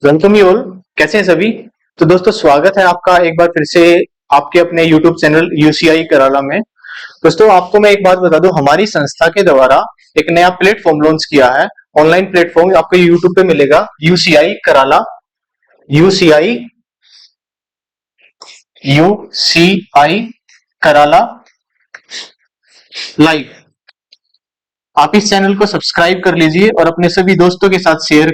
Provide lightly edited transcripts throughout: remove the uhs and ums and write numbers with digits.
Welcome you all. कैसे हैं सभी। तो दोस्तों स्वागत है आपका एक बार फिर से आपके अपने यूट्यूब चैनल यूसीआई कराला में। दोस्तों आपको मैं एक बात बता दूं, हमारी संस्था के द्वारा एक नया प्लेटफॉर्म लॉन्च किया है। ऑनलाइन प्लेटफॉर्म आपको यूट्यूब पे मिलेगा, यूसीआई कराला, यूसीआई यूसीआई कराला लाइव। आप इस चैनल को सब्सक्राइब कर लीजिए और अपने सभी दोस्तों के साथ शेयर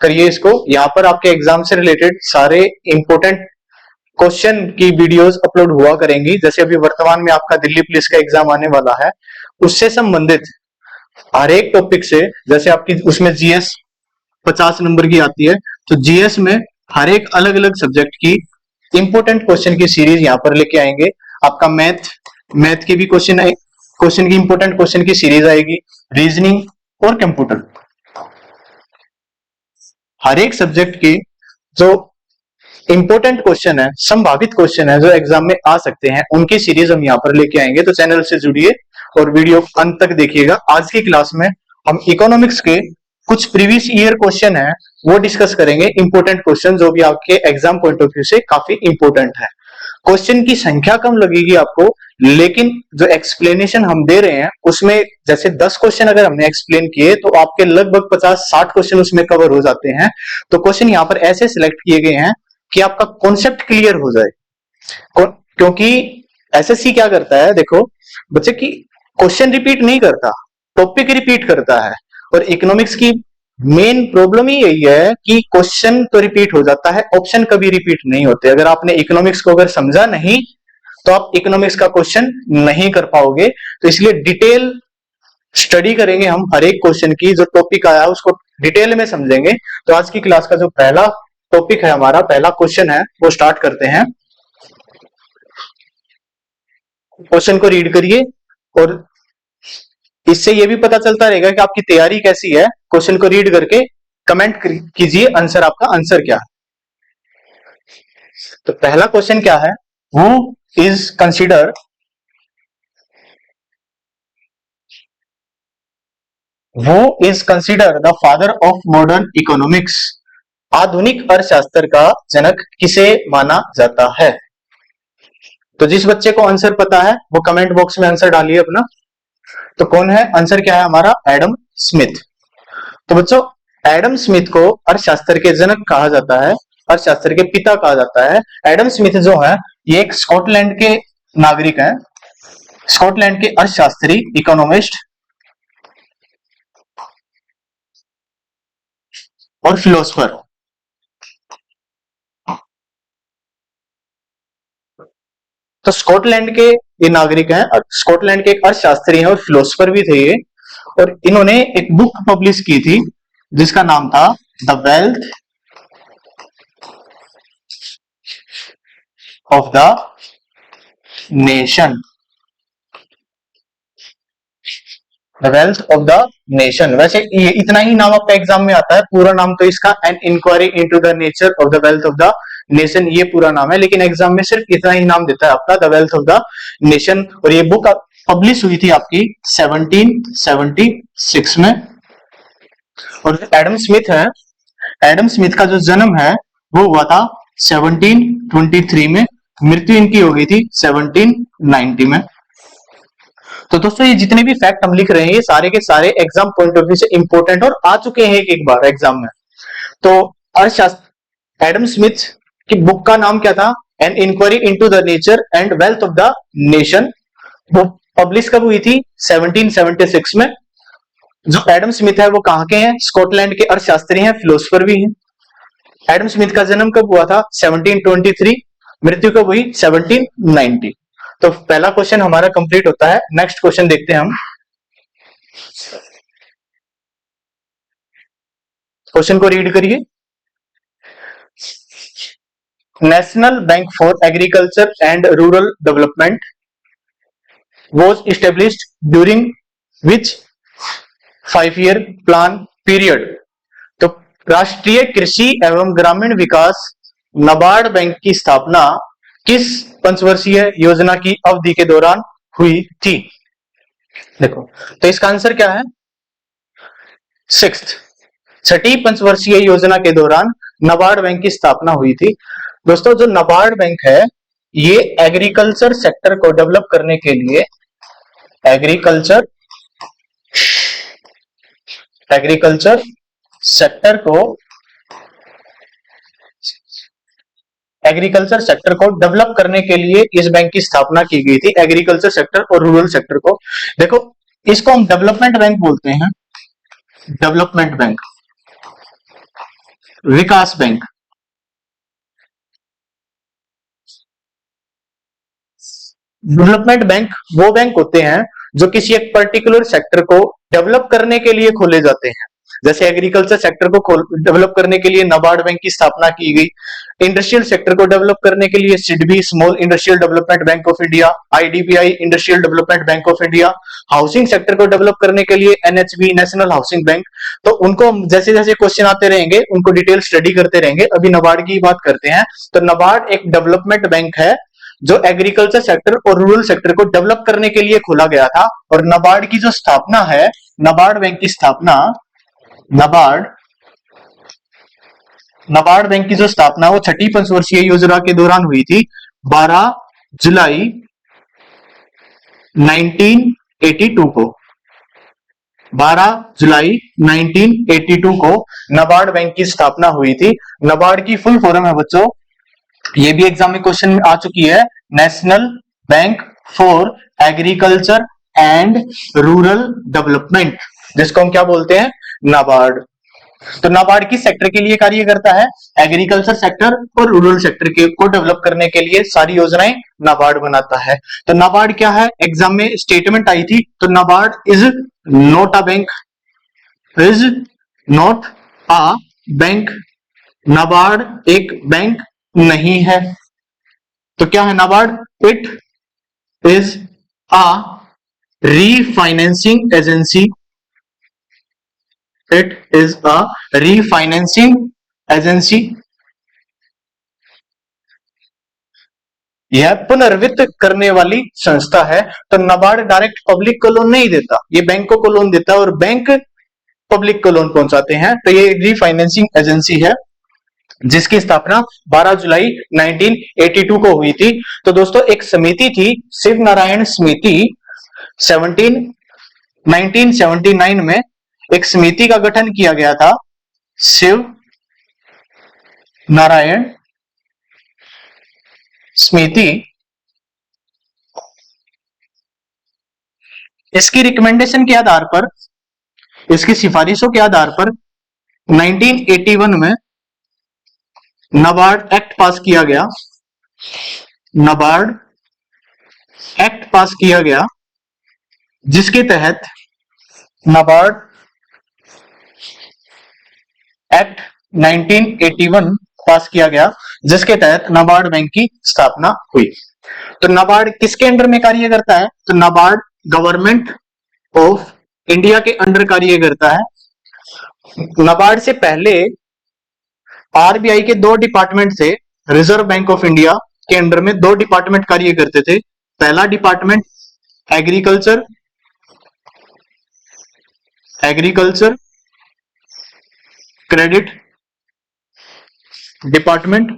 करिए इसको। यहाँ पर आपके एग्जाम से रिलेटेड सारे इंपॉर्टेंट क्वेश्चन की वीडियोस अपलोड हुआ करेंगी। जैसे अभी वर्तमान में आपका दिल्ली पुलिस का एग्जाम आने वाला है, उससे संबंधित हर एक टॉपिक से, जैसे आपकी उसमें जीएस 50 नंबर की आती है, तो जीएस में हर एक अलग अलग सब्जेक्ट की इंपॉर्टेंट क्वेश्चन की सीरीज यहाँ पर लेके आएंगे। आपका मैथ के भी क्वेश्चन की इंपॉर्टेंट क्वेश्चन की सीरीज आएगी, रीजनिंग और कंप्यूटर। हर एक सब्जेक्ट की जो इंपॉर्टेंट क्वेश्चन है, संभावित क्वेश्चन है जो एग्जाम में आ सकते हैं, उनकी सीरीज हम यहाँ पर लेके आएंगे। तो चैनल से जुड़िए और वीडियो अंत तक देखिएगा। आज की क्लास में हम इकोनॉमिक्स के कुछ प्रीवियस ईयर क्वेश्चन है वो डिस्कस करेंगे। इंपॉर्टेंट क्वेश्चन जो भी आपके एग्जाम पॉइंट ऑफ व्यू से काफी इंपॉर्टेंट है। क्वेश्चन की संख्या कम लगेगी आपको, लेकिन जो एक्सप्लेनेशन हम दे रहे हैं उसमें जैसे 10 क्वेश्चन अगर हमने एक्सप्लेन किए तो आपके लगभग 50-60 क्वेश्चन उसमें कवर हो जाते हैं। तो क्वेश्चन यहाँ पर ऐसे सिलेक्ट किए गए हैं कि आपका कॉन्सेप्ट क्लियर हो जाए। क्योंकि एसएससी क्या करता है, देखो बच्चे की क्वेश्चन रिपीट नहीं करता, टॉपिक रिपीट करता है। और इकोनॉमिक्स की मेन प्रॉब्लम ही यही है कि क्वेश्चन तो रिपीट हो जाता है, ऑप्शन कभी रिपीट नहीं होते। अगर आपने इकोनॉमिक्स को अगर समझा नहीं तो आप इकोनॉमिक्स का क्वेश्चन नहीं कर पाओगे। तो इसलिए डिटेल स्टडी करेंगे हम, हर एक क्वेश्चन की जो टॉपिक आया उसको डिटेल में समझेंगे। तो आज की क्लास का जो पहला टॉपिक है, हमारा पहला क्वेश्चन है, वो स्टार्ट करते हैं। क्वेश्चन को रीड करिए और इससे ये भी पता चलता रहेगा कि आपकी तैयारी कैसी है। क्वेश्चन को रीड करके कमेंट कीजिए आंसर, आपका आंसर क्या है। तो पहला क्वेश्चन क्या है, who is consider the father of modern economics. आधुनिक अर्थशास्त्र का जनक किसे माना जाता है। तो जिस बच्चे को आंसर पता है वो कमेंट बॉक्स में आंसर डालिए अपना। तो कौन है, आंसर क्या है हमारा, एडम स्मिथ। तो बच्चों एडम स्मिथ को अर्थशास्त्र के जनक कहा जाता है, अर्थशास्त्र के पिता कहा जाता है। एडम स्मिथ जो है ये एक स्कॉटलैंड के नागरिक हैं, स्कॉटलैंड के अर्थशास्त्री, इकोनॉमिस्ट और फिलोसफर। तो स्कॉटलैंड के ये नागरिक हैं, स्कॉटलैंड के एक अर्थशास्त्री हैं और फिलोसफर भी थे ये। और इन्होंने एक बुक पब्लिश की थी जिसका नाम था the wealth of the nation. The wealth of the nation. वैसे ये इतना ही नाम आपका एग्जाम में आता है, पूरा नाम तो इसका an inquiry into the nature of the wealth of the nation, ये पूरा नाम है। लेकिन एग्जाम में सिर्फ इतना ही नाम देता है आपका, the wealth of the nation. और ये बुक पब्लिश हुई थी आपकी 1776 में। और एडम स्मिथ है, एडम स्मिथ का जो जन्म है वो हुआ था 1723 में, मृत्यु इनकी हो गई थी 1790 में। तो दोस्तों ये जितने भी फैक्ट हम लिख रहे हैं ये सारे के सारे एग्जाम पॉइंट ऑफ व्यू से इंपॉर्टेंट और आ चुके हैं एक बार एग्जाम में। तो अर्थशास्त्र एडम स्मिथ की बुक का नाम क्या था, an inquiry into the nature and wealth of the nation. वो पब्लिश कब हुई थी, 1776 में। जो एडम स्मिथ है वो कहां के हैं, स्कॉटलैंड के अर्थशास्त्री हैं, फिलोसफर भी हैं। एडम स्मिथ का जन्म कब हुआ था, 1723, मृत्यु कब हुई, 1790। तो पहला क्वेश्चन हमारा कंप्लीट होता है। नेक्स्ट क्वेश्चन देखते हैं हम। क्वेश्चन को रीड करिए। National bank for agriculture and rural development was established during which 5-year plan period. तो राष्ट्रीय कृषि एवं ग्रामीण विकास नाबार्ड बैंक की स्थापना किस पंचवर्षीय योजना की अवधि के दौरान हुई थी। देखो तो इसका आंसर क्या है, 6th, छठी पंचवर्षीय योजना के दौरान नाबार्ड बैंक की स्थापना हुई थी। दोस्तों जो नाबार्ड बैंक है ये एग्रीकल्चर सेक्टर को डेवलप करने के लिए एग्रीकल्चर सेक्टर को डेवलप करने के लिए इस बैंक की स्थापना की गई थी। एग्रीकल्चर सेक्टर और रूरल सेक्टर को, देखो इसको हम डेवलपमेंट बैंक बोलते हैं, डेवलपमेंट बैंक, विकास बैंक। डेवलपमेंट बैंक वो बैंक होते हैं जो किसी एक पर्टिकुलर सेक्टर को डेवलप करने के लिए खोले जाते हैं। जैसे एग्रीकल्चर सेक्टर को डेवलप करने के लिए नाबार्ड बैंक की स्थापना की गई। इंडस्ट्रियल सेक्टर को डेवलप करने के लिए SIDBI, small industrial development bank of India, IDBI, industrial development bank of India. Housing sector को डेवलप करने के लिए एनएचबी, नेशनल हाउसिंग बैंक। तो उनको जैसे जैसे क्वेश्चन आते रहेंगे उनको डिटेल स्टडी करते रहेंगे। अभी नाबार्ड की बात करते हैं। तो नाबार्ड एक डेवलपमेंट बैंक है जो एग्रीकल्चर सेक्टर और रूरल सेक्टर को डेवलप करने के लिए खोला गया था। और नाबार्ड की जो स्थापना है, नाबार्ड बैंक की स्थापना, नाबार्ड बैंक की जो स्थापना वो छठी पंचवर्षीय योजना के दौरान हुई थी 12 जुलाई 1982 को। 12 जुलाई 1982 को नाबार्ड बैंक की स्थापना हुई थी। नाबार्ड की फुल फॉर्म है बच्चों, ये भी एग्जाम में क्वेश्चन में आ चुकी है, national bank for agriculture and rural development, जिसको हम क्या बोलते हैं, नाबार्ड। तो नाबार्ड किस सेक्टर के लिए कार्य करता है, एग्रीकल्चर सेक्टर और रूरल सेक्टर के को डेवलप करने के लिए सारी योजनाएं नाबार्ड बनाता है। तो नाबार्ड क्या है, एग्जाम में स्टेटमेंट आई थी, तो NABARD is not a bank, is not a bank, NABARD एक बैंक नहीं है। तो क्या है NABARD, it is a refinancing agency, it is a refinancing agency. यह पुनर्वित्त करने वाली संस्था है। तो नाबार्ड डायरेक्ट पब्लिक को लोन नहीं देता, ये बैंकों को लोन देता है और बैंक पब्लिक को लोन पहुंचाते हैं। तो ये रीफाइनेंसिंग एजेंसी है जिसकी स्थापना 12 जुलाई 1982 को हुई थी। तो दोस्तों एक समिति थी, शिव नारायण समिति, 1979 में एक समिति का गठन किया गया था, शिव नारायण समिति। इसकी रिकमेंडेशन के आधार पर, इसकी सिफारिशों के आधार पर 1981 में नाबार्ड एक्ट पास किया गया, नाबार्ड एक्ट पास किया गया, जिसके तहत नाबार्ड एक्ट 1981 पास किया गया, जिसके तहत नाबार्ड बैंक की स्थापना हुई। तो नाबार्ड किसके अंडर में कार्य करता है, तो नाबार्ड गवर्नमेंट ऑफ इंडिया के अंडर कार्य करता है। नाबार्ड से पहले आरबीआई के दो डिपार्टमेंट थे, रिजर्व बैंक ऑफ इंडिया के अंडर में दो डिपार्टमेंट कार्य करते थे। पहला डिपार्टमेंट एग्रीकल्चर क्रेडिट डिपार्टमेंट,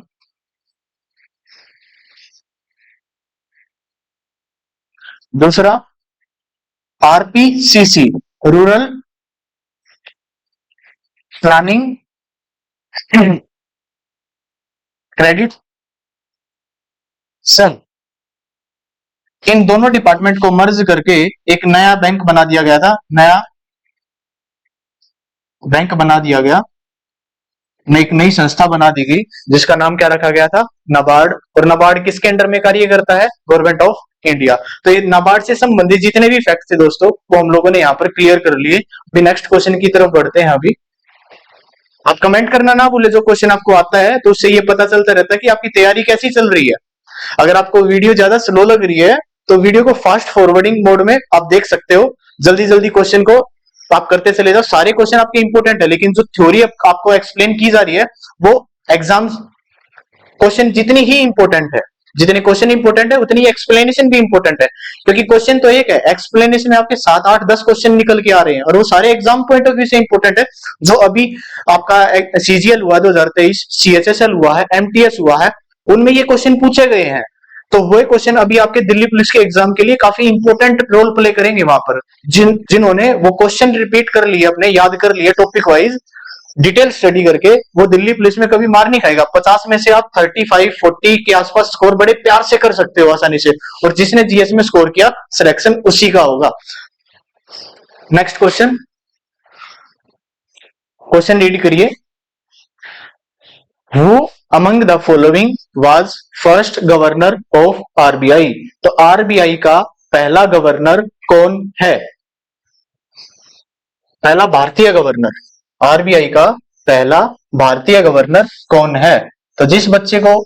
दूसरा आरपीसीसी रूरल प्लानिंग क्रेडिट संघ। इन दोनों डिपार्टमेंट को मर्ज करके एक नया बैंक बना दिया गया था, नया बैंक बना दिया गया, एक नई संस्था बना दी गई जिसका नाम क्या रखा गया था, नाबार्ड। और नाबार्ड किसके अंडर में कार्य करता है, गवर्नमेंट ऑफ इंडिया। तो ये नाबार्ड से संबंधित जितने भी फैक्ट थे दोस्तों वो हम लोगों ने यहाँ पर क्लियर कर लिए। अभी नेक्स्ट क्वेश्चन की तरफ बढ़ते हैं। अभी आप कमेंट करना ना भूले, जो क्वेश्चन आपको आता है तो उससे ये पता चलता रहता है कि आपकी तैयारी कैसी चल रही है। अगर आपको वीडियो ज्यादा स्लो लग रही है तो वीडियो को फास्ट फॉरवर्डिंग मोड में आप देख सकते हो, जल्दी जल्दी क्वेश्चन को आप करते चले जाओ। सारे क्वेश्चन आपके इंपोर्टेंट है, लेकिन जो थ्योरी आपको एक्सप्लेन की जा रही है वो एग्जाम क्वेश्चन जितनी ही इंपोर्टेंट है, जितने क्वेश्चन इंपॉर्टेंट है उतनी एक्सप्लेनेशन भी इंपॉर्टेंट है, क्योंकि क्वेश्चन तो एक है, एक्सप्लेनेशन में आपके 7 8 10 क्वेश्चन निकल के आ रहे हैं और वो सारे एग्जाम पॉइंट ऑफ व्यू से इंपॉर्टेंट है। जो अभी आपका सीजीएल हुआ 2023, सीएचएसएल हुआ है, एमटीएस हुआ है, उनमें ये क्वेश्चन पूछे गए हैं। तो वो क्वेश्चन अभी आपके दिल्ली पुलिस के एग्जाम के लिए काफी इंपॉर्टेंट रोल प्ले करेंगे वहां पर। जिन्होंने वो क्वेश्चन रिपीट कर लिए, अपने याद कर लिए टॉपिक वाइज, डिटेल स्टडी करके, वो दिल्ली पुलिस में कभी मार नहीं खाएगा। 50 में से आप 35 40 के आसपास स्कोर बड़े प्यार से कर सकते हो आसानी से, और जिसने जीएस में स्कोर किया सिलेक्शन उसी का होगा। नेक्स्ट क्वेश्चन, क्वेश्चन रीड करिए। Who among the following was first governor of RBI? तो आरबीआई का पहला गवर्नर कौन है? पहला भारतीय गवर्नर, आरबीआई का पहला भारतीय गवर्नर कौन है? तो जिस बच्चे को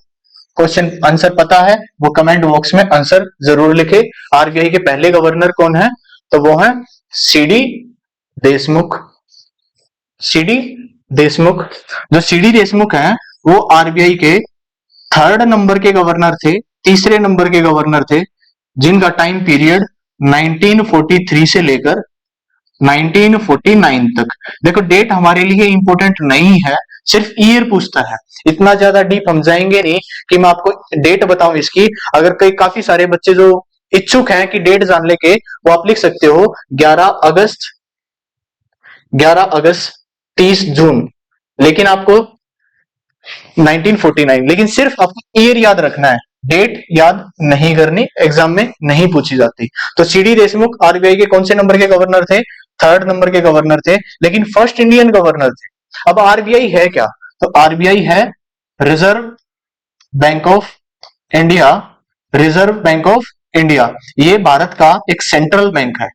क्वेश्चन आंसर पता है वो कमेंट बॉक्स में आंसर जरूर लिखे। आरबीआई के पहले गवर्नर कौन है? तो वो है सीडी देशमुख। सीडी देशमुख। जो सीडी देशमुख है वो आरबीआई के 3rd नंबर के गवर्नर थे, तीसरे नंबर के गवर्नर थे, जिनका टाइम पीरियड 1943 से लेकर 1949 तक। देखो डेट हमारे लिए इंपॉर्टेंट नहीं है, सिर्फ ईयर पूछता है। इतना ज्यादा डीप हम जाएंगे नहीं कि मैं आपको डेट बताऊं इसकी। अगर कई काफी सारे बच्चे जो इच्छुक हैं कि डेट जानने के, वो आप लिख सकते हो 11 अगस्त, 30 जून, लेकिन आपको 1949, लेकिन सिर्फ आपको ईयर याद रखना है, डेट याद नहीं करनी, एग्जाम में नहीं पूछी जाती। तो सीडी देशमुख आरबीआई के कौन से नंबर के गवर्नर थे? 3rd नंबर के गवर्नर थे, लेकिन फर्स्ट इंडियन गवर्नर थे। अब आरबीआई है क्या? तो आरबीआई है reserve bank of India. Reserve bank of India ये भारत का एक सेंट्रल बैंक है,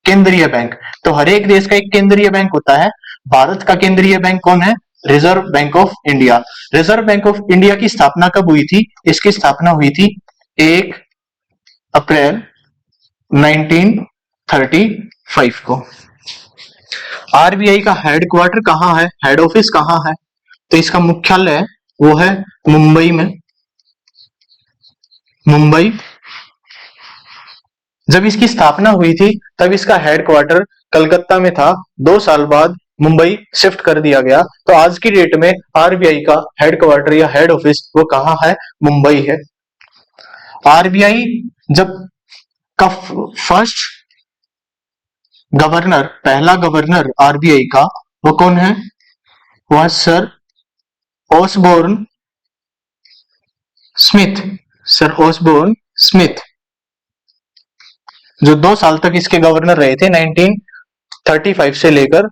केंद्रीय बैंक। तो हर एक देश का एक केंद्रीय बैंक होता है। भारत का केंद्रीय बैंक कौन है? Reserve bank of India. Reserve bank of India की स्थापना कब हुई थी? इसकी स्थापना हुई थी 1 अप्रैल 1935 को। आरबीआई का हेडक्वार्टर कहां है? हेड ऑफिस कहां है? तो इसका मुख्यालय वो है मुंबई में। मुंबई। जब इसकी स्थापना हुई थी तब इसका हेडक्वार्टर कलकत्ता में था। 2 साल बाद मुंबई शिफ्ट कर दिया गया। तो आज की डेट में आरबीआई का हेडक्वार्टर या हेड ऑफिस वो कहां है? मुंबई है। आरबीआई जब का फर्स्ट गवर्नर, पहला गवर्नर आरबीआई का वो कौन है? वह sir Osborne Smith. Sir Osborne Smith, जो 2 साल तक इसके गवर्नर रहे थे, 1935 से लेकर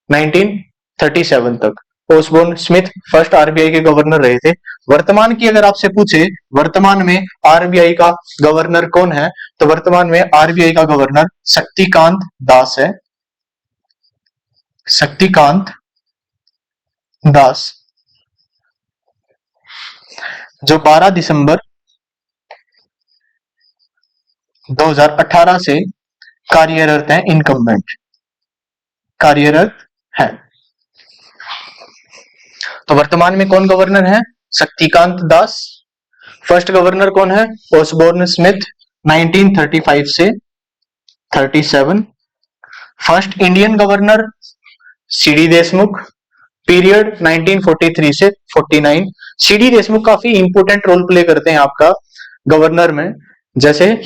1937 तक। ऑसबोर्न स्मिथ फर्स्ट आरबीआई के गवर्नर रहे थे। वर्तमान की अगर आपसे पूछे वर्तमान में आरबीआई का गवर्नर कौन है, तो वर्तमान में आरबीआई का गवर्नर शक्तिकांत दास है। शक्तिकांत दास, जो 12 दिसंबर 2018 से कार्यरत है, इनकम्बेंट कार्यरत है। तो वर्तमान में कौन गवर्नर है? शक्तिकांत दास। फर्स्ट गवर्नर कौन है? ऑसबोर्न स्मिथ, 1935 से 37। First Indian governor CD Deshmukh, period 1943 से 49। सीडी देशमुख काफी इंपोर्टेंट रोल प्ले करते हैं आपका गवर्नर में। जैसे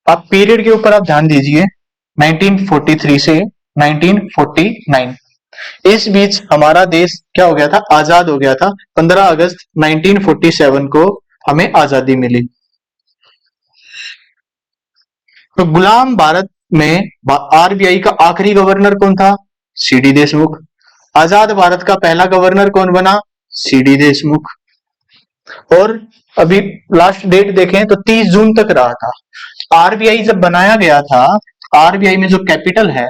आप पीरियड के ऊपर आप ध्यान दीजिए, 1943 से 1949। इस बीच हमारा देश क्या हो गया था? आजाद हो गया था। 15 अगस्त 1947 को हमें आजादी मिली। तो गुलाम भारत में आरबीआई का आखिरी गवर्नर कौन था? सीडी देशमुख। आजाद भारत का पहला गवर्नर कौन बना? सीडी देशमुख। और अभी लास्ट डेट देखें तो 30 जून तक रहा था। आरबीआई जब बनाया गया था, आरबीआई में जो कैपिटल है,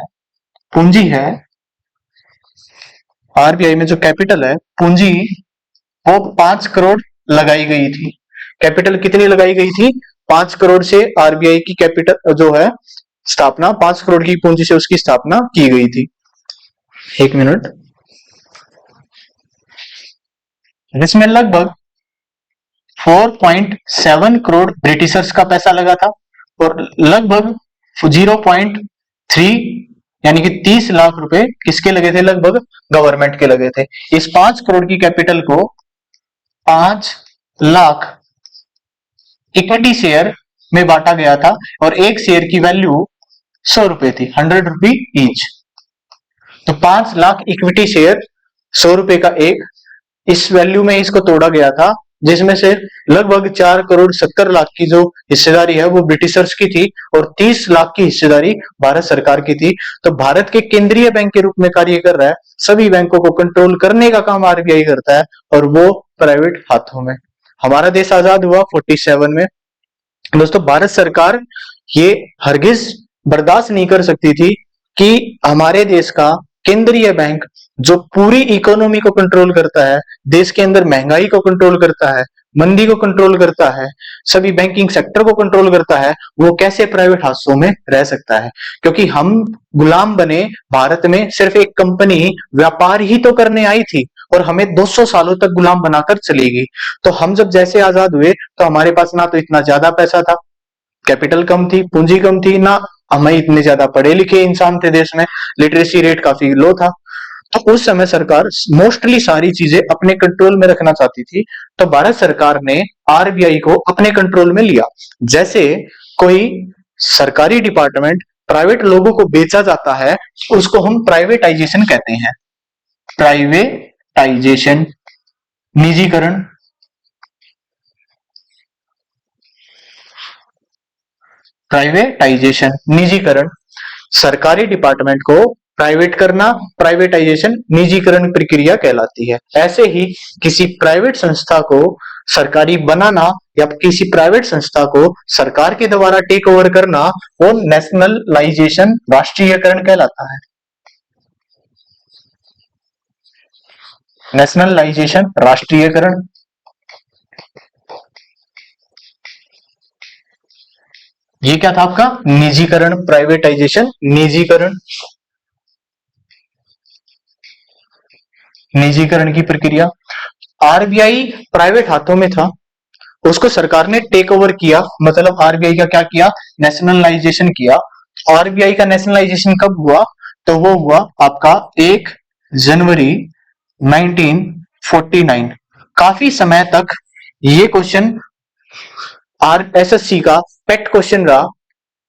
पूंजी है, आरबीआई में जो कैपिटल है, पूंजी, वो 5 करोड़ लगाई गई थी। कैपिटल कितनी लगाई गई थी? 5 करोड़ से आरबीआई की कैपिटल जो है स्थापना, 5 करोड़ की पूंजी से उसकी स्थापना की गई थी। 1 मिनट। इसमें लगभग 4.7 करोड़ ब्रिटिशर्स का पैसा लगा था और लगभग 0.3 यानी कि 30 लाख रुपए किसके लगे थे, लगभग गवर्नमेंट के लगे थे। इस 5 करोड़ की कैपिटल को 5 लाख इक्विटी शेयर में बांटा गया था और एक शेयर की वैल्यू 100 रुपए थी, 100 रुपी ईच। तो 5 लाख इक्विटी शेयर 100 रुपए का एक, इस वैल्यू में इसको तोड़ा गया था, जिसमें से लगभग 4 करोड़ 70 लाख की जो हिस्सेदारी है वो ब्रिटिशर्स की थी और 30 लाख की हिस्सेदारी भारत सरकार की थी। तो भारत के केंद्रीय बैंक के रूप में कार्य कर रहा है, सभी बैंकों को कंट्रोल करने का काम आरबीआई करता है और वो प्राइवेट हाथों में। हमारा देश आजाद हुआ 47 में। दोस्तों, भारत सरकार ये हरगिज बर्दाश्त नहीं कर सकती थी कि हमारे देश का केंद्रीय बैंक जो पूरी इकोनॉमी को कंट्रोल करता है, देश के अंदर महंगाई को कंट्रोल करता है, मंदी को कंट्रोल करता है, सभी बैंकिंग सेक्टर को कंट्रोल करता है, वो कैसे प्राइवेट हाथों में रह सकता है। क्योंकि हम गुलाम बने, भारत में सिर्फ एक कंपनी व्यापार ही तो करने आई थी और हमें 200 सालों तक गुलाम बनाकर चलेगी। तो हम जब जैसे आजाद हुए तो हमारे पास ना तो इतना ज्यादा पैसा था, कैपिटल कम थी, पूंजी कम थी, ना हमें इतने ज्यादा पढ़े लिखे इंसान थे देश में, लिटरेसी रेट काफी लो था। तो उस समय सरकार मोस्टली सारी चीजें अपने कंट्रोल में रखना चाहती थी। तो भारत सरकार ने आरबीआई को अपने कंट्रोल में लिया। जैसे कोई सरकारी डिपार्टमेंट प्राइवेट लोगों को बेचा जाता है, उसको हम प्राइवेटाइजेशन कहते हैं। प्राइवेटाइजेशन, निजीकरण। प्राइवेटाइजेशन, निजीकरण, सरकारी डिपार्टमेंट को प्राइवेट करना, प्राइवेटाइजेशन निजीकरण प्रक्रिया कहलाती है। ऐसे ही किसी प्राइवेट संस्था को सरकारी बनाना या किसी प्राइवेट संस्था को सरकार के द्वारा टेक ओवर करना, वो नेशनलाइजेशन, राष्ट्रीयकरण कहलाता है। नेशनलाइजेशन, राष्ट्रीयकरण। ये क्या था आपका, निजीकरण, प्राइवेटाइजेशन, निजीकरण, निजीकरण की प्रक्रिया। आरबीआई प्राइवेट हाथों में था, उसको सरकार ने टेक ओवर किया, मतलब आरबीआई का क्या किया, नेशनलाइजेशन किया। आरबीआई का नेशनलाइजेशन कब हुआ, तो वो हुआ आपका 1 जनवरी 1949। काफी समय तक ये क्वेश्चन एसएससी का पेट क्वेश्चन रहा।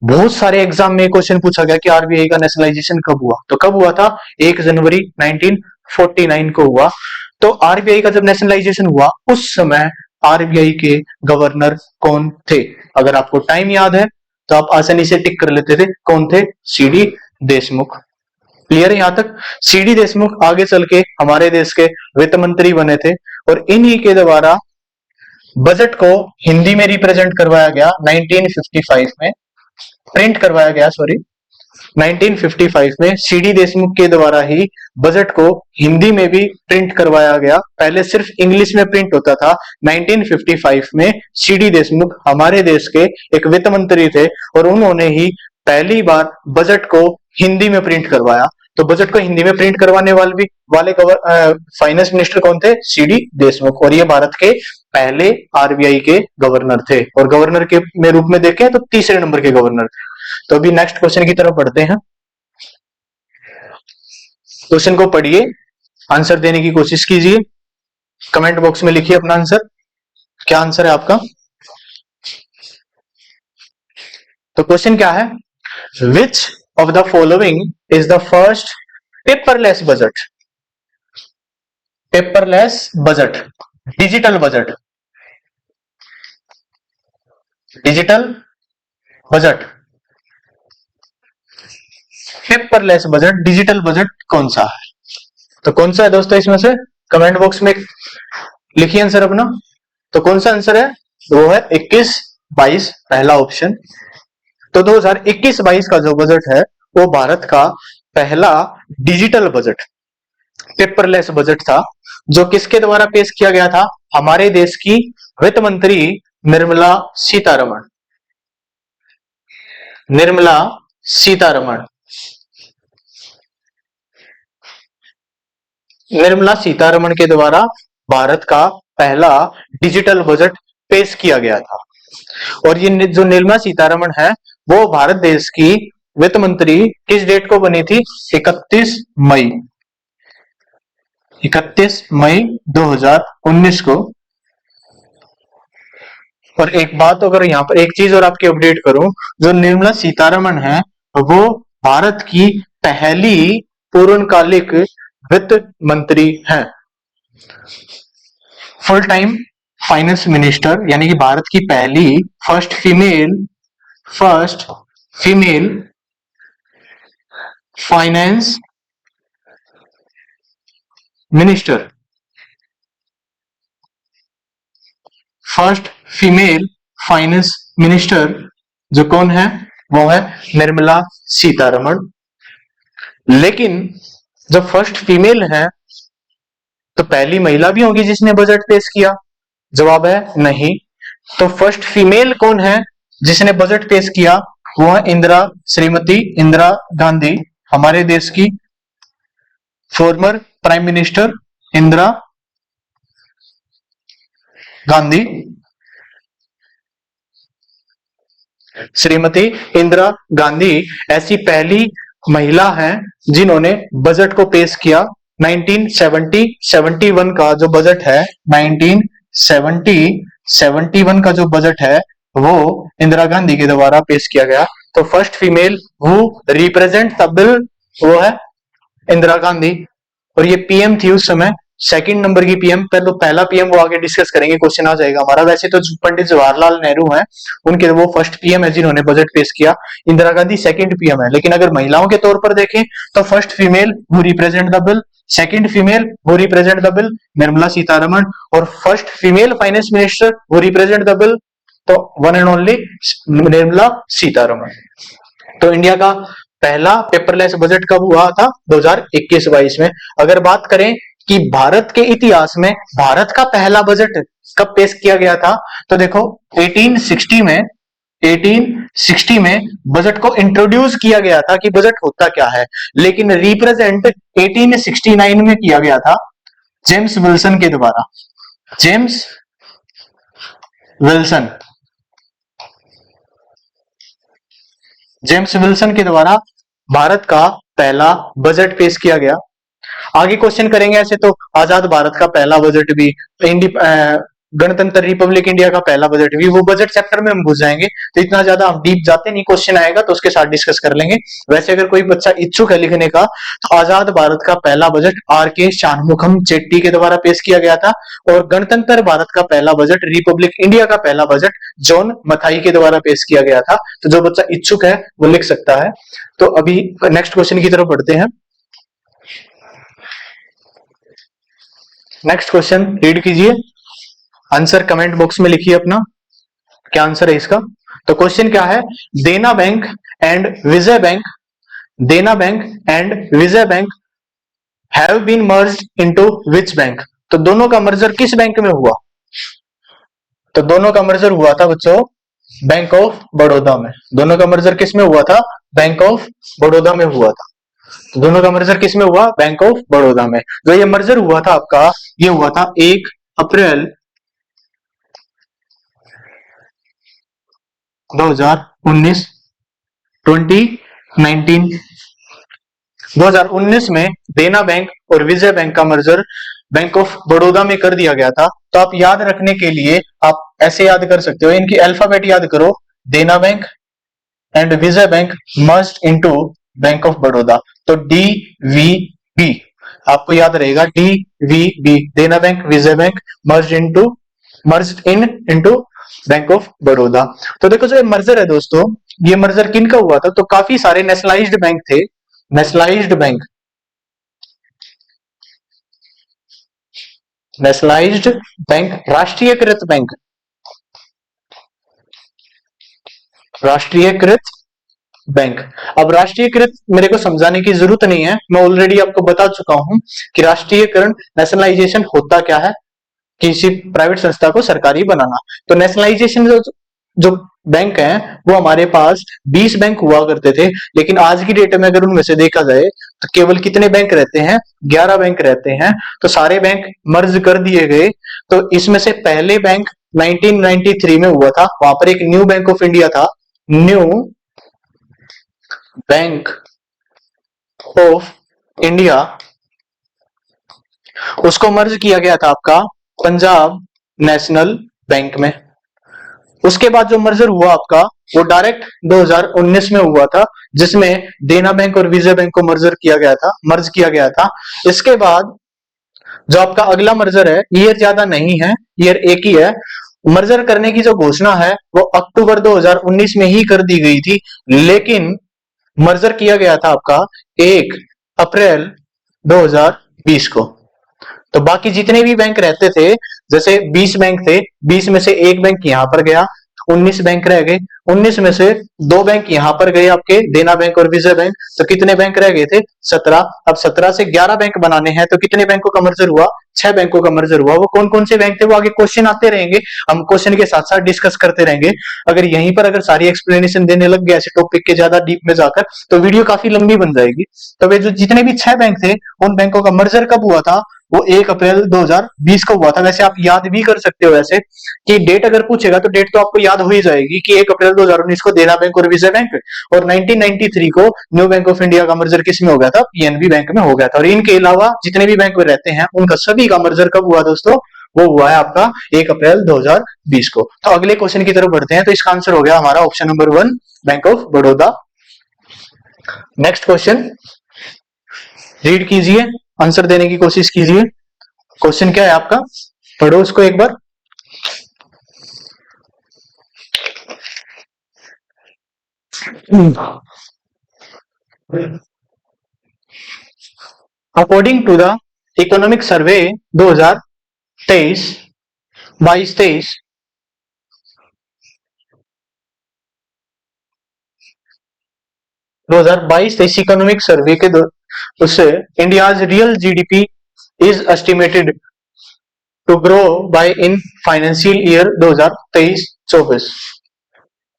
बहुत सारे एग्जाम में क्वेश्चन पूछा गया कि आरबीआई का नेशनलाइजेशन कब हुआ, तो कब हुआ था, 1 जनवरी 1949 को हुआ। तो आरबीआई का जब नेशनलाइजेशन हुआ, उस समय आरबीआई के गवर्नर कौन थे? अगर आपको टाइम याद है तो आप आसानी से टिक कर लेते थे, कौन थे? सीडी देशमुख। क्लियर है यहां तक? सीडी देशमुख आगे चल के हमारे देश के वित्त मंत्री बने थे और इन्हीं के द्वारा बजट को हिंदी में रिप्रेजेंट करवाया गया 1955 में, प्रिंट करवाया गया, सॉरी, 1955 में सीडी देशमुख के द्वारा ही बजट को हिंदी में भी प्रिंट करवाया गया। पहले सिर्फ इंग्लिश में प्रिंट होता था। 1955 में सीडी देशमुख हमारे देश के एक वित्त मंत्री थे और उन्होंने ही पहली बार बजट को हिंदी में प्रिंट करवाया। तो बजट को हिंदी में प्रिंट करवाने वाले फाइनेंस मिनिस्टर कौन थे? सीडी देशमुख। और ये भारत के पहले आरबीआई के गवर्नर थे और गवर्नर के में रूप में देखें तो तीसरे नंबर के गवर्नर थे। तो अभी नेक्स्ट क्वेश्चन की तरफ बढ़ते हैं। क्वेश्चन को पढ़िए, आंसर देने की कोशिश कीजिए, कमेंट बॉक्स में लिखिए अपना आंसर, क्या आंसर है आपका। तो क्वेश्चन क्या है, which of the following is the first paperless budget? Paperless budget, digital budget, digital budget, paperless budget, digital budget कौन सा है? तो कौन सा है दोस्तों इसमें से? कमेंट बॉक्स में लिखिए आंसर अपना। तो कौन सा आंसर है? वो है 21-22, पहला ऑप्शन। तो 2021-22 का जो बजट है वो भारत का पहला डिजिटल बजट, पेपरलेस बजट था, जो किसके द्वारा पेश किया गया था? हमारे देश की वित्त मंत्री निर्मला सीतारमण। निर्मला सीतारमण, निर्मला सीतारमण के द्वारा भारत का पहला डिजिटल बजट पेश किया गया था। और ये जो निर्मला सीतारमण है वो भारत देश की वित्त मंत्री किस डेट को बनी थी? 31 मई 2019 को। और एक बात अगर यहाँ पर एक चीज और आपकी अपडेट करूं, जो निर्मला सीतारमण है वो भारत की पहली पूर्णकालिक वित्त मंत्री है, फुल टाइम फाइनेंस मिनिस्टर, यानी कि भारत की पहली first female finance minister, first female finance minister जो कौन है? वो है निर्मला सीतारमण। लेकिन जो फर्स्ट फीमेल है तो पहली महिला भी होगी जिसने बजट पेश किया? जवाब है नहीं। तो फर्स्ट फीमेल कौन है जिसने बजट पेश किया? वो है श्रीमती इंदिरा गांधी, हमारे देश की former prime minister Indira Gandhi. Shrimati Indira Gandhi ऐसी पहली महिला है जिन्होंने बजट को पेश किया। 1971 का जो बजट है, 1971 का जो बजट है वो इंदिरा गांधी के द्वारा पेश किया गया। तो first female who represent the bill वो है इंदिरा गांधी। और ये पीएम थी उस समय, सेकंड नंबर की पीएम। पहला पीएम वो आगे डिस्कस करेंगे, क्वेश्चन आ जाएगा हमारा। वैसे तो पंडित जवाहरलाल नेहरू हैं, उनके वो फर्स्ट पीएम है जिन्होंने बजट पेश किया। इंदिरा गांधी सेकंड पीएम है। लेकिन अगर महिलाओं के तौर पर देखें तो first female who represent the bill, second female who represent the bill Nirmala Sitharaman, और first female finance minister who represent the bill तो one and only Nirmala Sitharaman. तो इंडिया का पहला पेपरलेस बजट कब हुआ था? 2021-22 में। अगर बात करें कि भारत के इतिहास में भारत का पहला बजट कब पेश किया गया था, तो देखो 1860 में बजट को इंट्रोड्यूस किया गया था कि बजट होता क्या है। लेकिन रिप्रेजेंट 1869 में किया गया था जेम्स विल्सन के द्वारा। जेम्स विल्सन के द्वारा भारत का पहला बजट पेश किया गया। आगे क्वेश्चन करेंगे ऐसे तो आजाद भारत का पहला बजट भी, गणतंत्र रिपब्लिक इंडिया का पहला बजट भी, वो बजट चैप्टर में हम घुस जाएंगे तो इतना ज्यादा हम डीप जाते नहीं। क्वेश्चन आएगा तो उसके साथ डिस्कस कर लेंगे। वैसे अगर कोई बच्चा इच्छुक है लिखने का तो आजाद भारत का पहला बजट आर.के. शानमुखम चेट्टी के द्वारा पेश किया गया था। और गणतंत्र भारत का पहला बजट, रिपब्लिक इंडिया का पहला बजट जॉन मथाई के द्वारा पेश किया गया था। तो जो बच्चा इच्छुक है वो लिख सकता है। तो अभी नेक्स्ट क्वेश्चन की तरफ बढ़ते हैं। नेक्स्ट क्वेश्चन रीड कीजिए, आंसर कमेंट बॉक्स में लिखिए अपना, क्या आंसर है इसका। तो क्वेश्चन क्या है? Dena bank and Vijaya bank have been merged into which bank? तो दोनों का मर्जर किस बैंक में हुआ? तो दोनों का मर्जर हुआ था बच्चों बैंक ऑफ बड़ौदा में। दोनों का मर्जर किस में हुआ था? बैंक ऑफ बड़ौदा में हुआ था। तो दोनों का मर्जर किस में हुआ? बैंक ऑफ बड़ौदा में। जो ये मर्जर हुआ था आपका, ये हुआ था 1 अप्रैल 2019 में देना बैंक और विजय बैंक का मर्जर बैंक ऑफ बड़ौदा में कर दिया गया था। तो आप याद रखने के लिए आप ऐसे याद कर सकते हो, इनकी अल्फाबेट याद करो, देना bank and Vijaya bank merged into bank of Baroda. तो DVB आपको याद रहेगा, DVB देना bank Vijay bank merged into bank of Baroda. तो देखो जो ये मर्जर है दोस्तों, ये मर्जर किन का हुआ था? तो काफी सारे नेशनलाइज्ड बैंक थे, नेशनलाइज्ड बैंक, राष्ट्रीयकृत बैंक। अब राष्ट्रीयकृत मेरे को समझाने की जरूरत नहीं है, मैं ऑलरेडी आपको बता चुका हूं कि राष्ट्रीयकरण नेशनलाइजेशन होता क्या है, किसी प्राइवेट संस्था को सरकारी बनाना। तो नेशनलाइजेशन जो बैंक है वो हमारे पास 20 बैंक हुआ करते थे, लेकिन आज की डेट में अगर उनमें से देखा जाए तो केवल कितने बैंक रहते हैं? 11 बैंक रहते हैं। तो सारे बैंक मर्ज कर दिए गए। तो इसमें से पहले बैंक 1993 में हुआ था। वहां पर एक न्यू बैंक ऑफ इंडिया था, न्यू बैंक ऑफ इंडिया, उसको मर्ज किया गया था आपका पंजाब नेशनल बैंक में। उसके बाद जो मर्जर हुआ आपका वो डायरेक्ट 2019 में हुआ था, जिसमें देना बैंक और विजय बैंक को मर्जर किया गया था, मर्ज किया गया था। इसके बाद जो आपका अगला मर्जर है, ईयर ज्यादा नहीं है, ईयर एक ही है। मर्जर करने की जो घोषणा है वो अक्टूबर 2019 में ही कर दी गई थी, लेकिन मर्जर किया गया था आपका 1 अप्रैल 2020 को। तो बाकी जितने भी बैंक रहते थे, जैसे 20 बैंक थे, 20 में से एक बैंक यहां पर गया, 19 बैंक रह गए, 19 में से दो बैंक यहां पर गए आपके देना बैंक और विजय बैंक, तो कितने बैंक रह गए थे? 17। अब 17 से 11 बैंक बनाने हैं, तो कितने बैंकों का मर्जर हुआ? 6 बैंकों का मर्जर हुआ। वो कौन कौन से बैंक थे वो आगे क्वेश्चन आते रहेंगे, हम क्वेश्चन के साथ साथ डिस्कस करते रहेंगे। अगर यहीं पर अगर सारी एक्सप्लेनेशन देने लग गया ऐसे टॉपिक के ज्यादा डीप में जाकर, तो वीडियो काफी लंबी बन जाएगी। तो वे जो जितने भी 6 बैंक थे, उन बैंकों का मर्जर कब हुआ था? वो 1 अप्रैल 2020 को हुआ था। वैसे आप याद भी कर सकते हो ऐसे कि डेट अगर पूछेगा तो डेट तो आपको याद हो ही जाएगी कि 1 अप्रैल 2019 को देना बैंक और विजय बैंक, और 1993 को न्यू बैंक ऑफ इंडिया का मर्जर किस में हो गया था? पीएनबी बैंक में हो गया था। और इनके अलावा जितने भी बैंक में रहते हैं उनका सभी का मर्जर कब हुआ दोस्तों? वो हुआ है आपका 1 अप्रैल 2020 को। तो अगले क्वेश्चन की तरफ बढ़ते हैं। तो इसका आंसर हो गया हमारा option number 1, bank of Baroda. Next question read कीजिए, आंसर देने की कोशिश कीजिए। क्वेश्चन क्या है आपका, पढ़ो उसको एक बार। According to the economic survey 2023 22-23, 2022-23 economic survey के उससे India's real GDP is estimated to grow by in financial year 2023-24।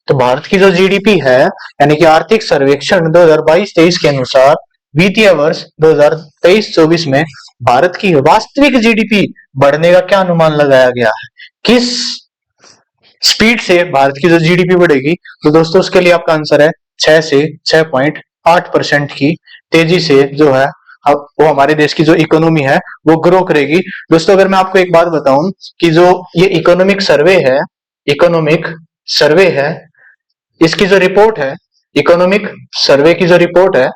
तो भारत की जो जीडीपी है, यानी कि आर्थिक सर्वेक्षण 2022-23 के अनुसार वित्तीय वर्ष 2023-24 में भारत की वास्तविक जीडीपी बढ़ने का क्या अनुमान लगाया गया है? किस स्पीड से भारत की जो जीडीपी बढ़ेगी? तो दोस्तों उसके लिए आपका आंसर है 6 से 6.8% की तेजी से जो है अब वो हमारे देश की जो इकोनॉमी है वो ग्रो करेगी। दोस्तों अगर मैं आपको एक बात बताऊं कि जो ये इकोनॉमिक सर्वे है, इकोनॉमिक सर्वे है, इसकी जो रिपोर्ट है, इकोनॉमिक सर्वे की जो रिपोर्ट है,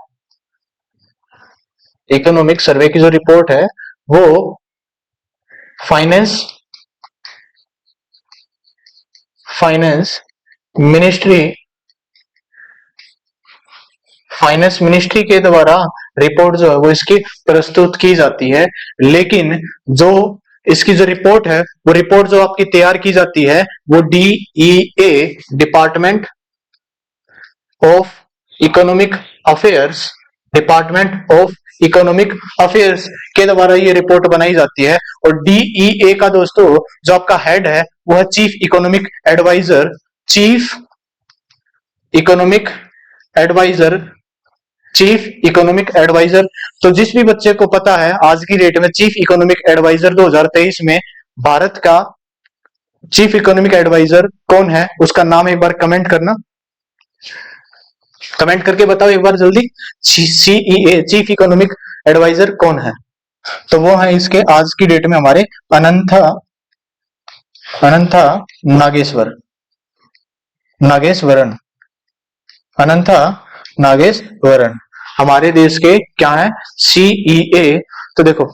इकोनॉमिक सर्वे की जो रिपोर्ट है वो finance finance ministry finance ministry के द्वारा रिपोर्ट जो है वो इसकी प्रस्तुत की जाती है। लेकिन जो इसकी जो रिपोर्ट है वो रिपोर्ट जो आपकी तैयार की जाती है वो DEA, department of economic affairs, department of economic affairs के द्वारा ये रिपोर्ट बनाई जाती है। और डीईए का दोस्तों जो आपका हेड है वो है chief economic adviser, chief economic adviser, chief economic adviser. तो जिस भी बच्चे को पता है आज की डेट में चीफ इकोनॉमिक एडवाइजर 2023 में भारत का चीफ इकोनॉमिक एडवाइजर कौन है, उसका नाम एक बार कमेंट करना, कमेंट करके बताओ एक बार जल्दी, सीईए चीफ इकोनॉमिक एडवाइजर कौन है? तो वो है इसके आज की डेट में हमारे अनंथा अनंथा नागेश्वर नागेश्वरन, अनंथा नागेश्वरन हमारे देश के क्या है? सीईए। तो देखो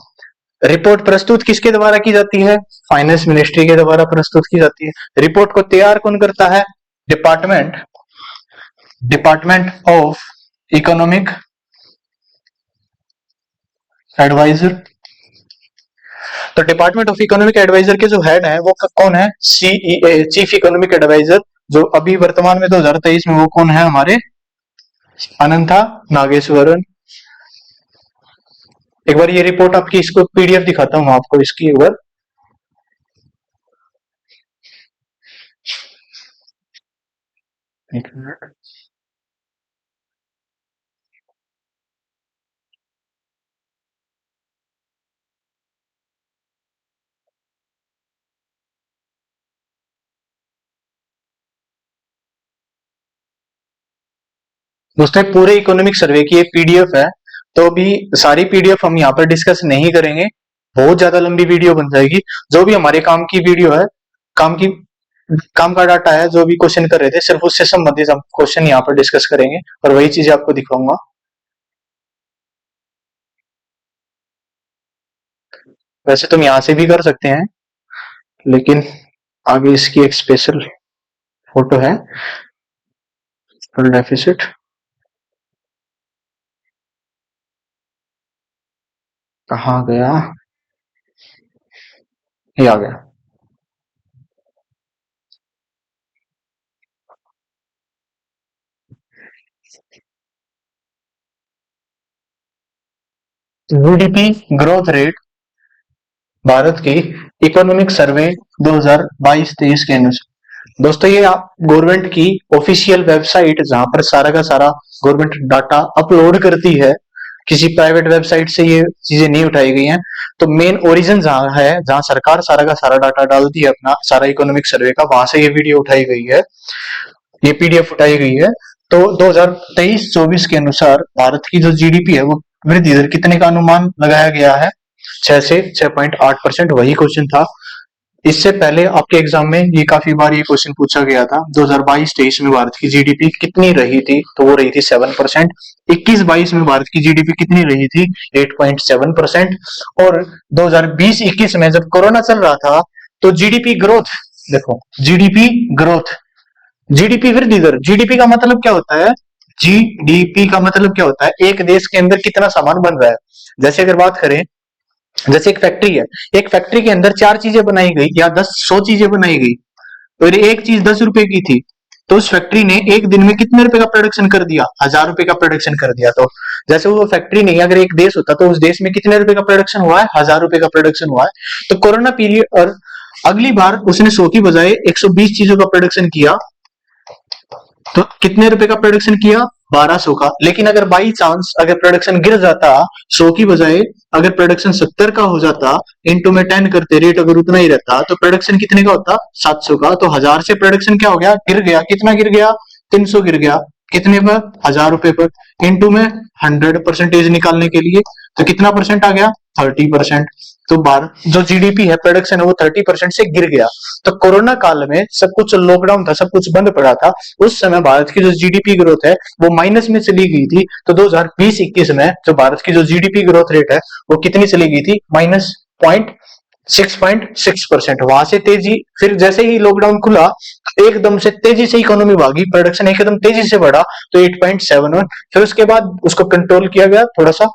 रिपोर्ट प्रस्तुत किसके द्वारा की जाती है? फाइनेंस मिनिस्ट्री के द्वारा प्रस्तुत की जाती है। रिपोर्ट को तैयार कौन करता है? Department department of economic adviser. तो डिपार्टमेंट ऑफ इकोनॉमिक एडवाइजर के जो हेड है वो कौन है? CEA, chief economic adviser. जो अभी वर्तमान में 2023 में वो कौन है? हमारे अनंथा नागेश्वरन। एक बार ये रिपोर्ट आपकी इसको पीडीएफ दिखाता हूं आपको इसकी एक बार। एक मिनट। दोस्तों पूरे इकोनॉमिक सर्वे की एक पीडीएफ है, तो अभी सारी पीडीएफ हम यहाँ पर डिस्कस नहीं करेंगे, बहुत ज्यादा लंबी वीडियो बन जाएगी। जो भी हमारे काम की वीडियो है, काम की काम का डाटा है, जो भी क्वेश्चन कर रहे थे सिर्फ उससे संबंधित हम क्वेश्चन यहाँ पर डिस्कस करेंगे और वही चीजें आपको दिखाऊंगा। वैसे तुम यहाँ से भी कर सकते हैं, लेकिन आगे इसकी एक स्पेशल फोटो है, डेफिसिट। कहाँ गया, ये आ गया। जीडीपी ग्रोथ रेट भारत की इकोनॉमिक सर्वे 2022-23 के अनुसार। दोस्तों ये आप गवर्नमेंट की ऑफिशियल वेबसाइट, जहां पर सारा का सारा गवर्नमेंट डाटा अपलोड करती है, किसी प्राइवेट वेबसाइट से ये चीजें नहीं उठाई गई हैं। तो मेन ओरिजिन जहां है, जहां सरकार सारा का सारा डाटा डालती है अपना सारा इकोनॉमिक सर्वे का, वहां से ये वीडियो उठाई गई है, ये पीडीएफ उठाई गई है। तो 2023-24 के अनुसार भारत की जो जीडीपी है वो वृद्धि दर कितने का अनुमान लगाया गया है, 6 से 6.8%। वही क्वेश्चन था, इससे पहले आपके एग्जाम में ये काफी बार ये क्वेश्चन पूछा गया था। 2022-23 में भारत की जीडीपी कितनी रही थी, तो वो रही थी 7%। 21-22 में भारत की जीडीपी कितनी रही थी, 8.7%। और 2020-21 में जब कोरोना चल रहा था तो जीडीपी ग्रोथ, देखो जीडीपी ग्रोथ, जीडीपी वृद्धि दर, जीडीपी का मतलब क्या होता है, जीडीपी का मतलब क्या होता है, एक देश के अंदर कितना सामान बन रहा है। जैसे अगर बात करें, जैसे एक फैक्ट्री है, एक फैक्ट्री के अंदर 4 चीजें बनाई गई या 10-100 चीजें बनाई गई, और एक चीज 10 रुपए की थी, तो उस फैक्ट्री ने एक दिन में कितने रुपए का प्रोडक्शन कर दिया, 1000 रुपए का प्रोडक्शन कर दिया। तो जैसे वो फैक्ट्री नहीं, अगर एक देश होता तो उस देश में कितने रुपए का प्रोडक्शन हुआ है, 1000 रुपए का प्रोडक्शन हुआ है। तो कोरोना पीरियड, और अगली बार उसने 100 की बजाय 120 चीजों का प्रोडक्शन किया, तो कितने रुपए का प्रोडक्शन किया, 1200 का। लेकिन अगर बाई चांस अगर प्रोडक्शन गिर जाता, 100 की बजाय अगर प्रोडक्शन 70 का हो जाता, इंटू में 10 करते, रेट अगर उतना ही रहता, तो प्रोडक्शन कितने का होता, 700 का। तो 1000 से प्रोडक्शन क्या हो गया, गिर गया, कितना गिर गया, 300 गिर गया। कितने पर, 1000 रुपए पर। इंटू में 100% निकालने के लिए, तो कितना परसेंट आ गया, 30%। तो भारत जो जीडीपी है, प्रोडक्शन है, वो 30% से गिर गया। तो कोरोना काल में सब कुछ लॉकडाउन था, सब कुछ बंद पड़ा था, उस समय भारत की जो जीडीपी ग्रोथ है वो माइनस में चली गई थी। तो 2020-21 में जो भारत की जो जीडीपी ग्रोथ रेट है वो कितनी चली गई थी, माइनस पॉइंट 6.6%। वहां से तेजी, फिर जैसे ही लॉकडाउन खुला एकदम से तेजी से इकोनॉमी भागी, प्रोडक्शन एकदम तेजी से बढ़ा, तो 8.71। फिर उसके बाद उसको कंट्रोल किया गया थोड़ा सा,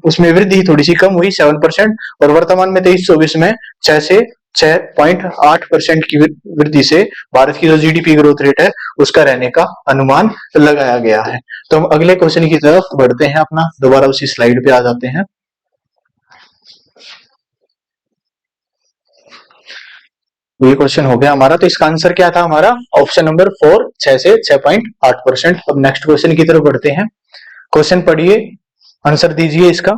उसमें वृद्धि थोड़ी सी कम हुई, 7%। और वर्तमान में 23-24 में 6 से 6.8% की वृद्धि से भारत की जो जीडीपी ग्रोथ रेट है उसका रहने का अनुमान लगाया गया है। तो हम अगले क्वेश्चन की तरफ बढ़ते हैं, अपना दोबारा उसी स्लाइड पे आ जाते हैं। ये क्वेश्चन हो गया हमारा, तो इसका आंसर क्या था हमारा, ऑप्शन नंबर 4, 6 से 6.8%। अब नेक्स्ट क्वेश्चन की तरफ बढ़ते हैं। क्वेश्चन पढ़िए, आंसर दीजिए इसका।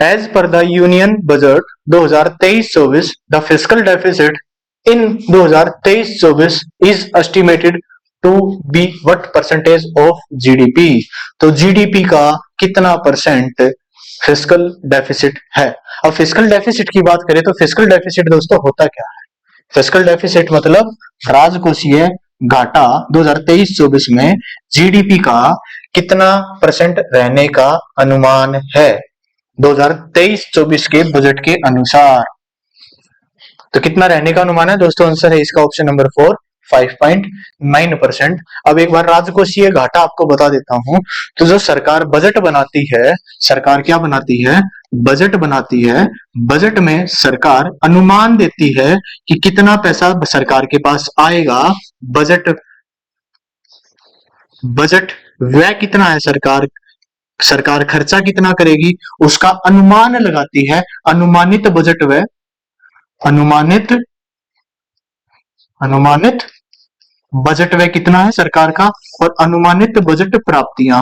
As per the Union Budget 2023-24, the fiscal deficit in 2023-24 is estimated to be what percentage of GDP? तो GDP का कितना परसेंट फिस्कल डेफिसिट है। अब फिस्कल डेफिसिट की बात करें तो फिस्कल डेफिसिट दोस्तों होता क्या है, फिस्कल डेफिसिट मतलब राजकोषीय घाटा 2023-24 में जीडीपी का कितना परसेंट रहने का अनुमान है 2023-24 के बजट के अनुसार। तो कितना रहने का अनुमान है दोस्तों, आंसर है इसका ऑप्शन नंबर 4, 5.9%। अब एक बार राजकोषीय घाटा आपको बता देता हूं। तो जो सरकार बजट बनाती है, सरकार क्या बनाती है, बजट बनाती है। बजट में सरकार अनुमान देती है कि कितना पैसा सरकार के पास आएगा, बजट बजट व्यय कितना है, सरकार सरकार खर्चा कितना करेगी, उसका अनुमान लगाती है। अनुमानित बजट व्यय, अनुमानित अनुमानित बजट व्यय कितना है सरकार का, और अनुमानित बजट प्राप्तियां,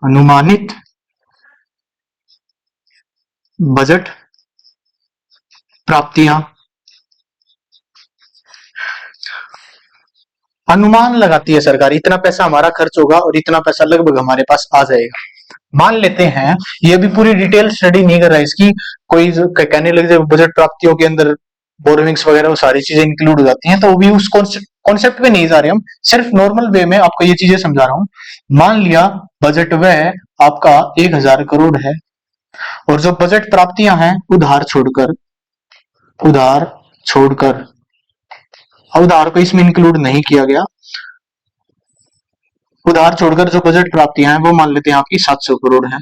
अनुमानित बजट प्राप्तियां। अनुमान लगाती है सरकार, इतना पैसा हमारा खर्च होगा और इतना पैसा लगभग हमारे पास आ जाएगा। मान लेते हैं, ये भी पूरी डिटेल स्टडी नहीं कर रहा है इसकी, कोई कहने लगे बजट प्राप्तियों के अंदर बोरोविंग्स वगैरह वो सारी चीजें इंक्लूड हो जाती हैं, तो वो भी उस कॉन्सेप्ट पे नहीं जा रहे हम, सिर्फ नॉर्मल वे में आपको ये चीजें समझा रहा हूं। मान लिया बजट व्यय आपका 1000 करोड़ है, और जो बजट प्राप्तियां हैं उधार छोड़कर उधार को इसमें इंक्लूड नहीं किया गया, उधार छोड़कर जो बजट प्राप्तियां हैं वो मान लेते हैं आपकी 700 करोड़ है।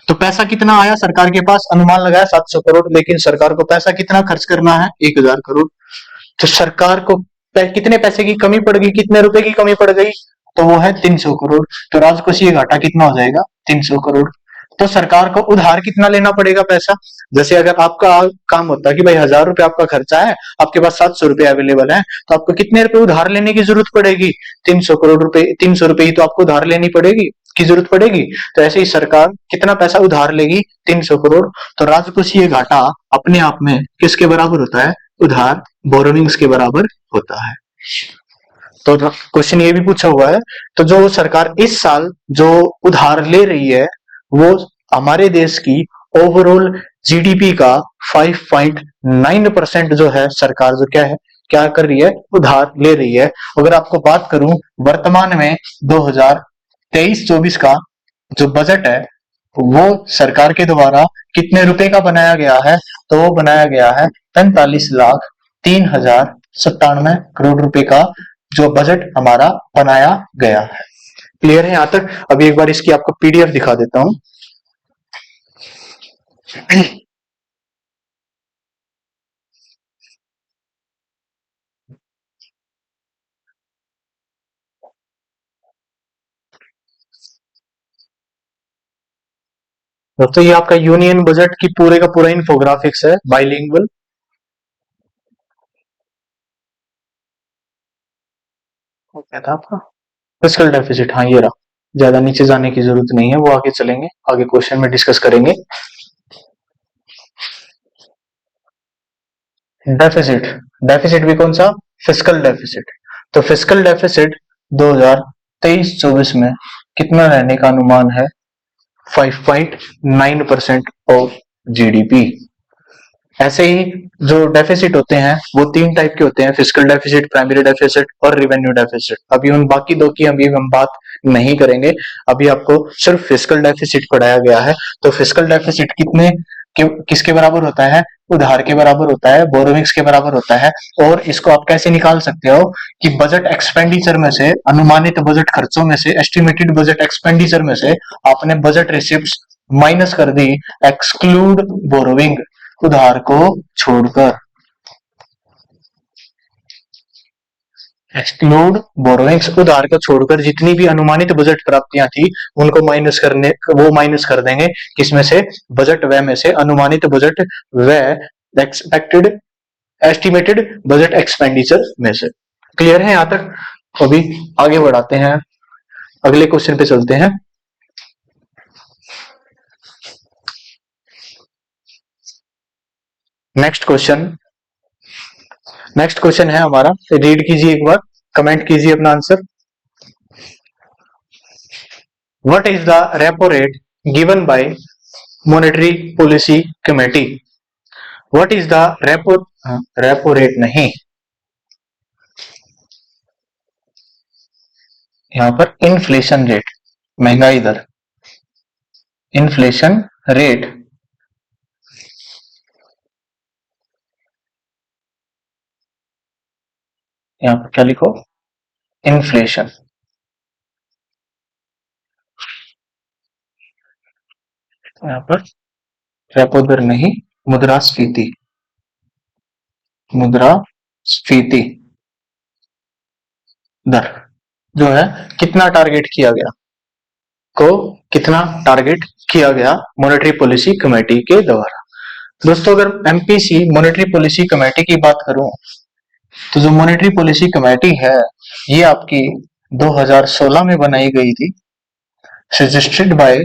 तो पैसा कितना आया सरकार के पास, अनुमान लगाया 700 करोड़, लेकिन सरकार को पैसा कितना खर्च करना है, 1000 करोड़। तो सरकार को कितने पैसे की कमी पड़ गई, कितने रुपए की कमी पड़ गई, तो वो है 300 करोड़। तो राजकोषीय घाटा कितना हो जाएगा, 300 करोड़। तो सरकार को उधार कितना लेना पड़ेगा पैसा, जैसे अगर आपका काम होता है कि भाई 1000 रुपए आपका खर्चा है, आपके पास 700 रुपए अवेलेबल है, तो आपको कितने रुपए उधार लेने की जरूरत पड़ेगी, 300 करोड़ रुपए, 300 रुपए ही तो आपको उधार लेनी पड़ेगी की जरूरत पड़ेगी। तो ऐसे ही सरकार कितना पैसा उधार लेगी, 300 करोड़। तो राजकोषीय घाटा अपने आप में किसके बराबर होता है, उधार बोरोविंग्स के बराबर होता है। तो क्वेश्चन ये भी पूछा हुआ है, तो जो सरकार इस साल जो उधार ले रही है वो हमारे देश की ओवरऑल जीडीपी का 5.9% जो है सरकार जो क्या कर रही है, उधार ले रही है। अगर आपको बात करूं वर्तमान में 2023-24 का जो बजट है वो सरकार के द्वारा कितने रुपए का बनाया गया है, तो वो बनाया गया है 45,03,97 रुपए का जो बजट हमारा बनाया गया है। क्लियर है यहां तक। अभी एक बार इसकी आपको पीडीएफ दिखा देता हूं। दोस्तों ये आपका यूनियन बजट की पूरे का पूरा इन्फोग्राफिक्स है, बाइलिंगुअल। क्या था आपका फिस्कल डेफिसिट, हाँ ये रहा। ज्यादा नीचे जाने की जरूरत नहीं है, वो आगे चलेंगे, आगे क्वेश्चन में डिस्कस करेंगे। डेफिसिट, डेफिसिट भी कौन सा, फिस्कल डेफिसिट। तो फिस्कल डेफिसिट 2023-24 में कितना रहने का अनुमान है, 5.9% ऑफ जीडीपी। ऐसे ही जो डेफिसिट होते हैं वो 3 टाइप के होते हैं, फिस्कल डेफिसिट, प्राइमरी डेफिसिट और रिवेन्यू डेफिसिट। अभी उन बाकी दो की अभी हम बात नहीं करेंगे, अभी आपको सिर्फ फिस्कल डेफिसिट पढ़ाया गया है। तो फिस्कल डेफिसिट किसके बराबर होता है, उधार के बराबर होता है, बोरोविंग्स के बराबर होता है। और इसको आप कैसे निकाल सकते हो कि बजट एक्सपेंडिचर में से, अनुमानित बजट खर्चों में से, एस्टिमेटेड बजट एक्सपेंडिचर में से आपने बजट रिसिप्ट्स माइनस कर दी, एक्सक्लूड बोरोविंग, उधार को छोड़कर, एक्सक्लूड बोरोइंग्स, उधार को छोड़कर जितनी भी अनुमानित बजट प्राप्तियां थी उनको माइनस कर देंगे किसमें से, बजट व्यय में से, अनुमानित बजट व्यय, एक्सपेक्टेड एस्टिमेटेड बजट एक्सपेंडिचर में से। क्लियर है यहां तक। अभी आगे बढ़ाते हैं, अगले क्वेश्चन पे चलते हैं। नेक्स्ट क्वेश्चन है हमारा, रीड कीजिए एक बार, कमेंट कीजिए अपना answer. What is the repo rate given by monetary policy committee. What is the repo rate नहीं, यहां पर इन्फ्लेशन रेट, महंगाई दर, इन्फ्लेशन रेट, यहां पर क्या लिखो, इन्फ्लेशन। यहां पर रेपो दर नहीं, मुद्रास्फीति, मुद्रास्फीति दर जो है कितना टारगेट किया गया, को कितना टारगेट किया गया मॉनेटरी पॉलिसी कमेटी के द्वारा। दोस्तों अगर एमपीसी मॉनेटरी पॉलिसी कमेटी की बात करूं, तो जो मॉनेटरी पॉलिसी कमेटी है ये आपकी 2016 में बनाई गई थी, सजेस्टेड बाय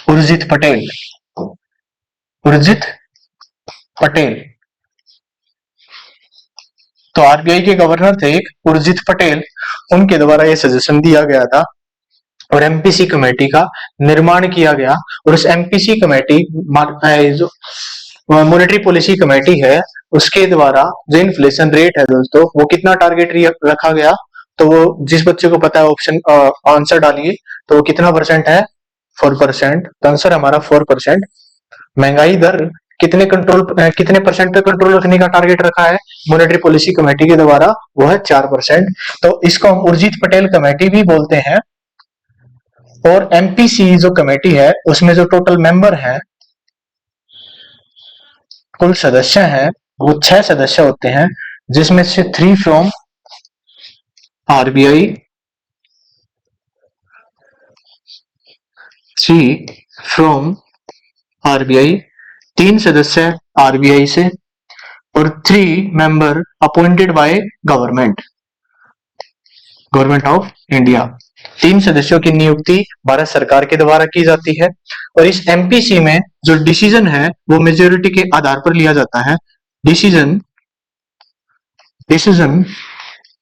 उर्जित पटेल, उर्जित पटेल। तो आरबीआई के गवर्नर थे एक उर्जित पटेल, उनके द्वारा ये सजेशन दिया गया था और एमपीसी कमेटी का निर्माण किया गया। और उस एमपीसी कमेटी जो मॉनेटरी पॉलिसी कमेटी है उसके द्वारा जो इन्फ्लेशन रेट है दोस्तों वो कितना टारगेट रखा गया, तो वो जिस बच्चे को पता है ऑप्शन आंसर डालिए, तो वो कितना परसेंट है 4%। तो आंसर हमारा 4%। महंगाई दर कितने परसेंट पे कंट्रोल रखने का टारगेट रखा है मॉनेटरी पॉलिसी कमेटी के द्वारा, वो है 4%। तो इसको हम उर्जित पटेल कमेटी भी बोलते हैं। और एमपीसी जो कमेटी है उसमें जो टोटल मेंबर है, कुल सदस्य हैं, वो 6 सदस्य होते हैं, जिसमें से 3 फ्रॉम आरबीआई, 3 फ्रॉम आरबीआई, 3 सदस्य आरबीआई से और 3 member appointed by government of India. 3 सदस्यों की नियुक्ति भारत सरकार के द्वारा की जाती है। और इस एमपीसी में जो डिसीजन है वो मेजोरिटी के आधार पर लिया जाता है। Decision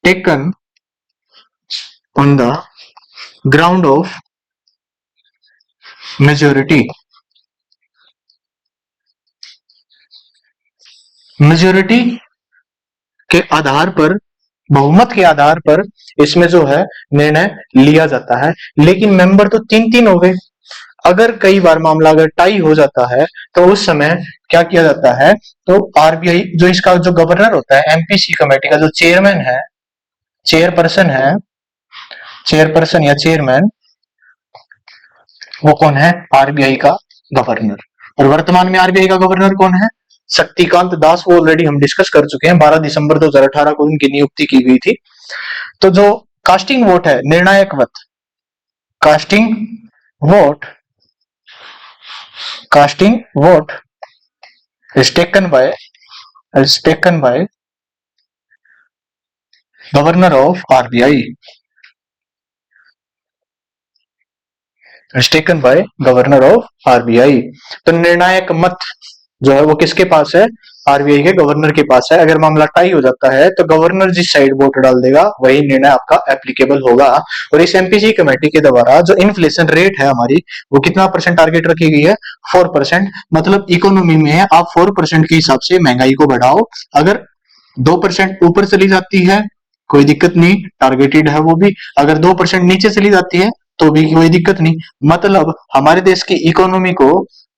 taken on the ground of majority के आधार पर, बहुमत के आधार पर इसमें जो है निर्णय लिया जाता है। लेकिन मेंबर तो 3-3 हो गए। अगर कई बार मामला अगर टाई हो जाता है तो उस समय क्या किया जाता है, तो आरबीआई जो इसका जो गवर्नर होता है, एमपीसी कमेटी का जो चेयरमैन है, चेयरपर्सन या चेयरमैन, वो कौन है, आरबीआई का गवर्नर। और वर्तमान में आरबीआई का गवर्नर कौन है, शक्तिकांत दास। वो ऑलरेडी हम डिस्कस कर चुके हैं, 12 दिसंबर 2018 को उनकी नियुक्ति की गई थी। तो जो कास्टिंग वोट है, निर्णायक मत, casting vote is taken by governor of RBI, is taken by governor of RBI। तो निर्णायक मत जो है वो किसके पास है, आरबीआई के गवर्नर के पास है। अगर मामला टाई हो जाता है तो गवर्नर जिस साइड वोट डाल देगा वही निर्णय आपका एप्लीकेबल होगा। और इस एमपीसी कमेटी के द्वारा जो इन्फ्लेशन रेट है हमारी, वो कितना परसेंट टारगेट रखी गई है, 4%। मतलब इकोनॉमी में आप 4% के हिसाब से महंगाई को बढ़ाओ। अगर 2% ऊपर चली जाती है कोई दिक्कत नहीं, टारगेटेड है वो भी। अगर 2% नीचे चली जाती है तो भी कोई दिक्कत नहीं। मतलब हमारे देश की इकोनॉमी को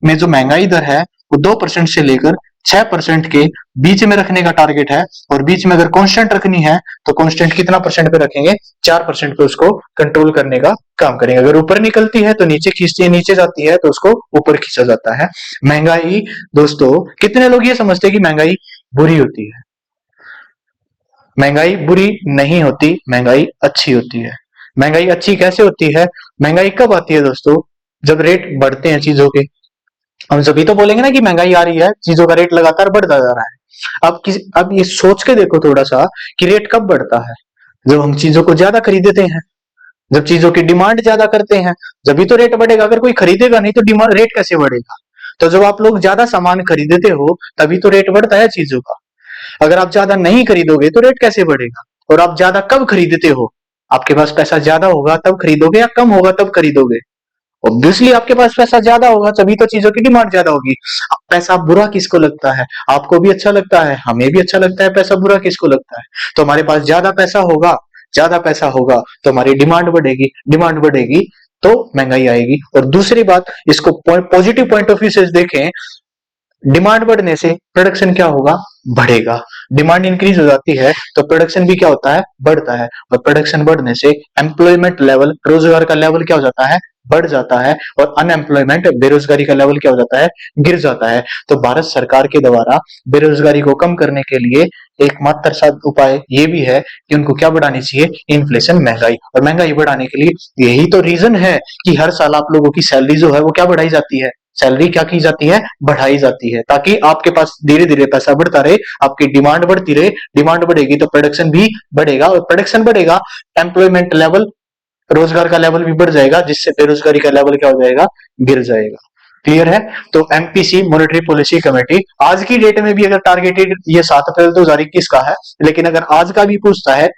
में जो महंगाई दर है वो 2% से लेकर 6% के बीच में रखने का टारगेट है। और बीच में अगर कांस्टेंट रखनी है तो कांस्टेंट कितना परसेंट पे रखेंगे, 4% पे उसको कंट्रोल करने का काम करेंगे। अगर ऊपर निकलती है तो नीचे खींचती है, नीचे जाती है तो उसको ऊपर खींचा जाता है। महंगाई दोस्तों, कितने लोग ये समझते हैं कि महंगाई बुरी होती है? महंगाई बुरी नहीं होती, महंगाई अच्छी होती है। महंगाई अच्छी कैसे होती है? महंगाई कब आती है दोस्तों, जब रेट बढ़ते हैं चीजों के। हम सभी तो बोलेंगे ना कि महंगाई आ रही है, चीजों का रेट लगातार बढ़ता जा रहा है। अब ये सोच के देखो थोड़ा सा कि रेट कब बढ़ता है, जब हम चीजों को ज्यादा खरीदते हैं, जब चीजों की डिमांड ज्यादा करते हैं, जब तो रेट बढ़ेगा। अगर कोई खरीदेगा नहीं तो डिमांड रेट कैसे बढ़ेगा? तो जब आप लोग ज्यादा सामान खरीदते हो तभी तो रेट बढ़ता है चीजों का। अगर आप ज्यादा नहीं खरीदोगे तो रेट कैसे बढ़ेगा? और आप ज्यादा कब खरीदते हो? आपके पास पैसा ज्यादा होगा तब खरीदोगे या कम होगा तब खरीदोगे? ऑब्वियसली आपके पास पैसा ज्यादा होगा तभी तो चीजों की डिमांड ज्यादा होगी। अब पैसा बुरा किसको लगता है? आपको भी अच्छा लगता है, हमें भी अच्छा लगता है। पैसा बुरा किसको लगता है? तो हमारे पास ज्यादा पैसा होगा तो हमारी डिमांड बढ़ेगी तो महंगाई आएगी। और दूसरी बात, इसको पॉजिटिव पॉइंट ऑफ व्यू से देखें, डिमांड बढ़ने से प्रोडक्शन क्या होगा, बढ़ेगा। डिमांड इंक्रीज हो जाती है तो प्रोडक्शन भी क्या होता है, बढ़ता है। और प्रोडक्शन बढ़ने से एम्प्लॉयमेंट लेवल, रोजगार का लेवल क्या हो जाता है, बढ़ जाता है। और अनएम्प्लॉयमेंट, बेरोजगारी का लेवल क्या हो जाता है, गिर जाता है। तो भारत सरकार के द्वारा बेरोजगारी को कम करने के लिए एकमात्र उपाय ये भी है कि उनको क्या बढ़ानी चाहिए, इन्फ्लेशन, महंगाई। और महंगाई बढ़ाने के लिए यही तो रीजन है कि हर साल आप लोगों की सैलरी जो है वो क्या बढ़ाई जाती है, सैलरी क्या की जाती है, बढ़ाई जाती है, ताकि आपके पास धीरे धीरे पैसा बढ़ता रहे, आपकी डिमांड बढ़ती रहे। डिमांड बढ़ेगी तो प्रोडक्शन भी बढ़ेगा, और प्रोडक्शन बढ़ेगा, एम्प्लॉयमेंट लेवल, रोजगार का लेवल भी बढ़ जाएगा, जिससे बेरोजगारी का लेवल क्या हो जाएगा, गिर जाएगा। क्लियर है? तो एमपीसी मॉनेटरी पॉलिसी कमेटी आज की डेट में भी अगर टारगेटेड ये 7 अप्रैल 2021 का है, लेकिन अगर आज का भी पूछता है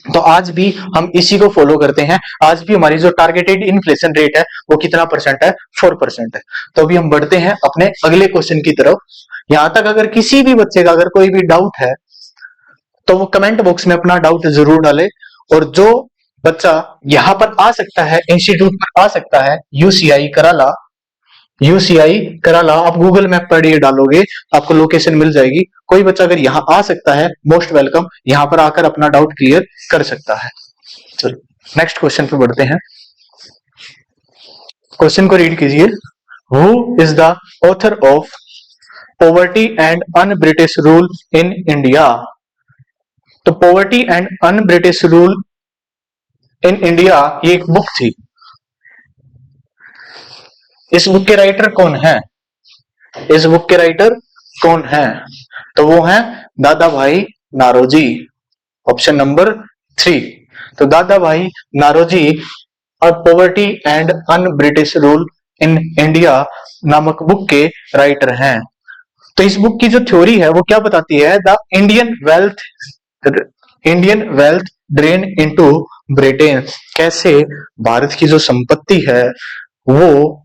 तो आज भी हम इसी को फॉलो करते हैं। आज भी हमारी जो टारगेटेड इन्फ्लेशन रेट है वो कितना परसेंट है? 4% है। तो अभी हम बढ़ते हैं अपने अगले क्वेश्चन की तरफ। यहां तक अगर किसी भी बच्चे का अगर कोई भी डाउट है तो वो कमेंट बॉक्स में अपना डाउट जरूर डाले। और जो बच्चा यहां पर आ सकता है, इंस्टीट्यूट पर आ सकता है, यूसीआई कराला, यूसीआई कराला, आप गूगल मैप पर ये डालोगे आपको लोकेशन मिल जाएगी। कोई बच्चा अगर यहाँ आ सकता है, मोस्ट वेलकम, यहाँ पर आकर अपना डाउट क्लियर कर सकता है। चलो नेक्स्ट क्वेश्चन पे बढ़ते हैं। क्वेश्चन को रीड कीजिए। Who is the author of poverty and un British rule in India? तो poverty and un British rule in India ये एक बुक थी। इस बुक के राइटर कौन है? इस बुक के राइटर कौन है? तो वो है दादा भाई नारोजी, ऑप्शन नंबर 3। तो दादा भाई नारोजी और poverty and un British rule in India नामक बुक के राइटर हैं। तो इस बुक की जो थ्योरी है वो क्या बताती है? The Indian wealth drain into Britain. कैसे भारत की जो संपत्ति है वो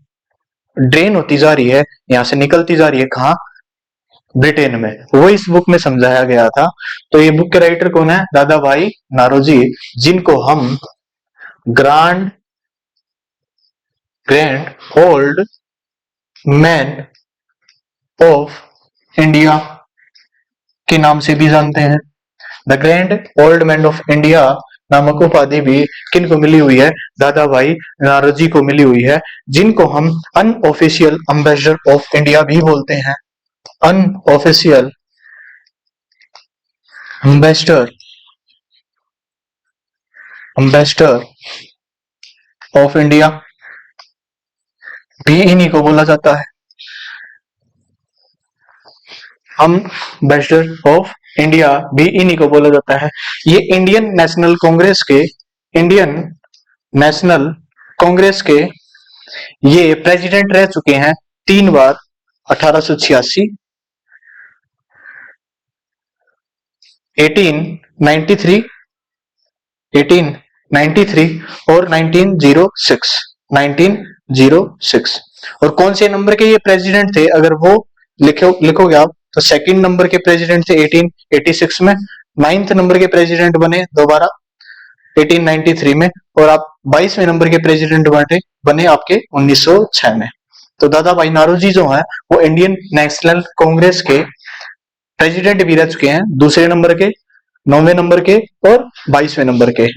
ड्रेन होती जा रही है, यहां से निकलती जा रही है, कहां? ब्रिटेन में। वो इस बुक में समझाया गया था। तो ये बुक के राइटर कौन है? दादा भाई नारोजी, जिनको हम grand old man of India के नाम से भी जानते हैं। The grand old man of India नामक उपाधि भी किनको मिली हुई है? दादा भाई नारोजी को मिली हुई है, जिनको हम अनऑफिशियल एम्बेसडर ऑफ इंडिया भी बोलते हैं। अनऑफिशियल एम्बेसडर ऑफ इंडिया भी इन्हीं को बोला जाता है। एम्बेसडर ऑफ इंडिया भी इन्हीं को बोला जाता है। ये इंडियन नेशनल कांग्रेस के ये प्रेसिडेंट रह चुके हैं 3 बार, 1886, 1893 और 1906। और कौन से नंबर के ये प्रेसिडेंट थे अगर वो लिखोगे आप तो सेकंड नंबर के प्रेसिडेंट थे 1886 में, 9th नंबर के प्रेसिडेंट बने दोबारा 1893 में, और आप 22वें नंबर के प्रेसिडेंट बने आपके 1906 में। तो दादा भाई नारोजी जो है वो इंडियन नेशनल कांग्रेस के प्रेसिडेंट भी रह चुके हैं, दूसरे नंबर के, 9वें नंबर के और 22वें नंबर के।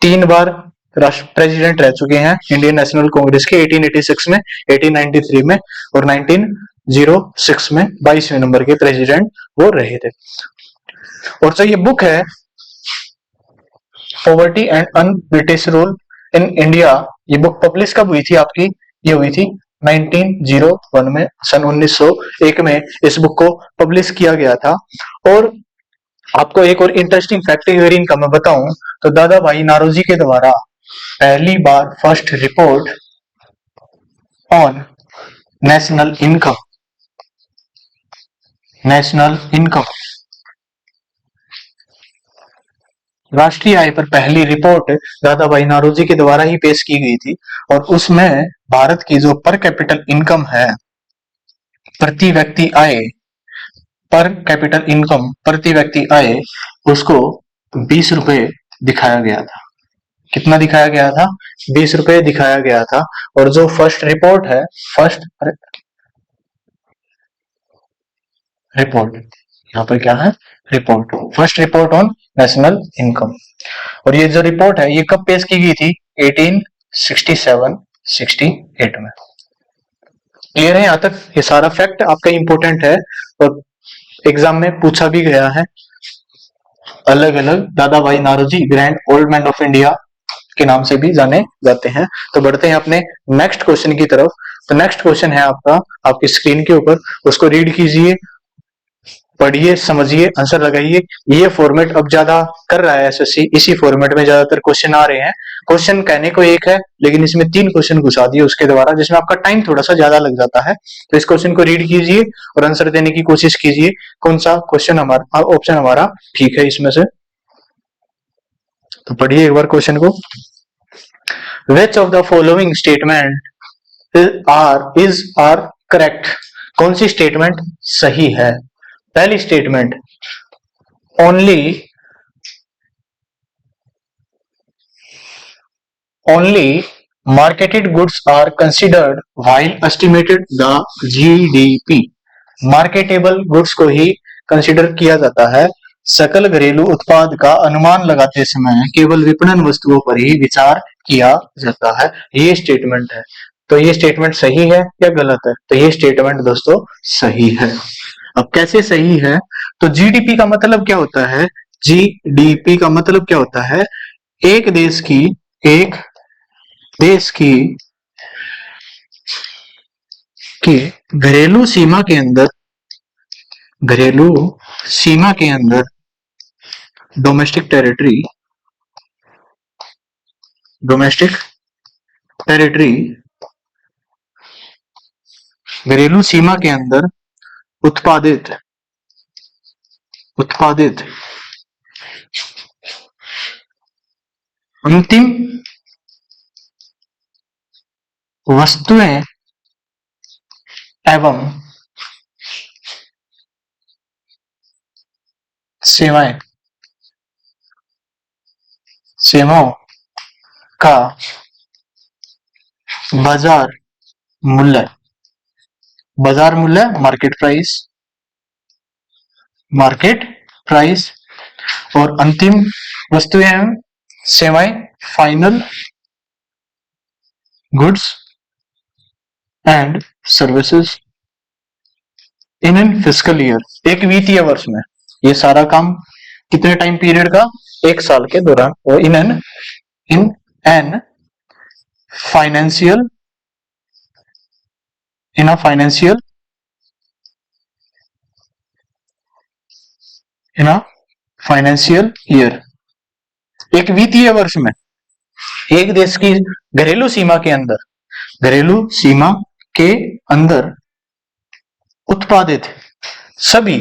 3 बार राष्ट्र प्रेसिडेंट रह चुके हैं इंडियन नेशनल कांग्रेस के, 1886 में, 1893 में और 1906 में 22वें नंबर के प्रेसिडेंट वो रहे थे। और जो ये बुक है poverty and un British rule in India, ये बुक पब्लिश कब हुई थी आपकी? ये हुई थी 1901 में, सन 1901 में इस बुक को पब्लिश किया गया था। और आपको एक और इंटरेस्टिंग फैक्ट इनका मैं बताऊं तो दादा भाई नारोजी के द्वारा पहली बार first report on national income राष्ट्रीय आय पर पहली रिपोर्ट दादा भाई नारोजी के द्वारा ही पेश की गई थी। और उसमें भारत की जो पर कैपिटल इनकम है, प्रति व्यक्ति आय, उसको 20 रुपए दिखाया गया था। कितना दिखाया गया था? 20 रुपए दिखाया गया था। और जो फर्स्ट रिपोर्ट है, यहाँ पर क्या है? Report, first report on national income. और ये जो रिपोर्ट है ये कब पेश की गई थी? 1867-68 में। क्लियर है? यहां तक ये सारा फैक्ट आपका इंपॉर्टेंट है और एग्जाम में पूछा भी गया है। अलग अलग Dadabhai Naoroji grand old man of India के नाम से भी जाने जाते हैं। तो बढ़ते हैं अपने नेक्स्ट क्वेश्चन की तरफ। तो नेक्स्ट क्वेश्चन है आपका आपकी स्क्रीन के ऊपर, उसको रीड कीजिए। पढ़िए, समझिए, आंसर लगाइए। ये फॉर्मेट अब ज्यादा कर रहा है एसएससी, इसी फॉर्मेट में ज्यादातर क्वेश्चन आ रहे हैं। क्वेश्चन कहने को एक है, लेकिन इसमें 3 क्वेश्चन घुसा दिए उसके द्वारा, जिसमें आपका टाइम थोड़ा सा ज्यादा लग जाता है। तो इस क्वेश्चन को रीड कीजिए और आंसर देने की कोशिश कीजिए, कौन सा क्वेश्चन हमारा ऑप्शन हमारा ठीक है इसमें से। तो पढ़िए एक बार क्वेश्चन को। Which of the following statement are correct? कौन सी स्टेटमेंट सही है? पहली statement, only marketed goods are considered while estimated the GDP. Marketable goods को ही कंसिडर किया जाता है, सकल घरेलू उत्पाद का अनुमान लगाते समय केवल विपणन वस्तुओं पर ही विचार किया जाता है। ये स्टेटमेंट है। तो ये स्टेटमेंट सही है या गलत है? तो ये स्टेटमेंट दोस्तों सही है। अब कैसे सही है? तो जीडीपी का मतलब क्या होता है? जीडीपी का मतलब क्या होता है? एक देश की घरेलू सीमा के अंदर डोमेस्टिक टेरिटरी घरेलू सीमा के अंदर उत्पादित अंतिम वस्तुएं एवं सेवाओं का बाजार मूल्य मार्केट प्राइस और अंतिम वस्तुएं एवं सेवाएं final goods and services in an fiscal year, एक वित्तीय वर्ष में। ये सारा काम कितने टाइम पीरियड का? 1 साल के दौरान। और इन एन फाइनेंशियल ईयर, एक वित्तीय वर्ष में एक देश की घरेलू सीमा के अंदर उत्पादित सभी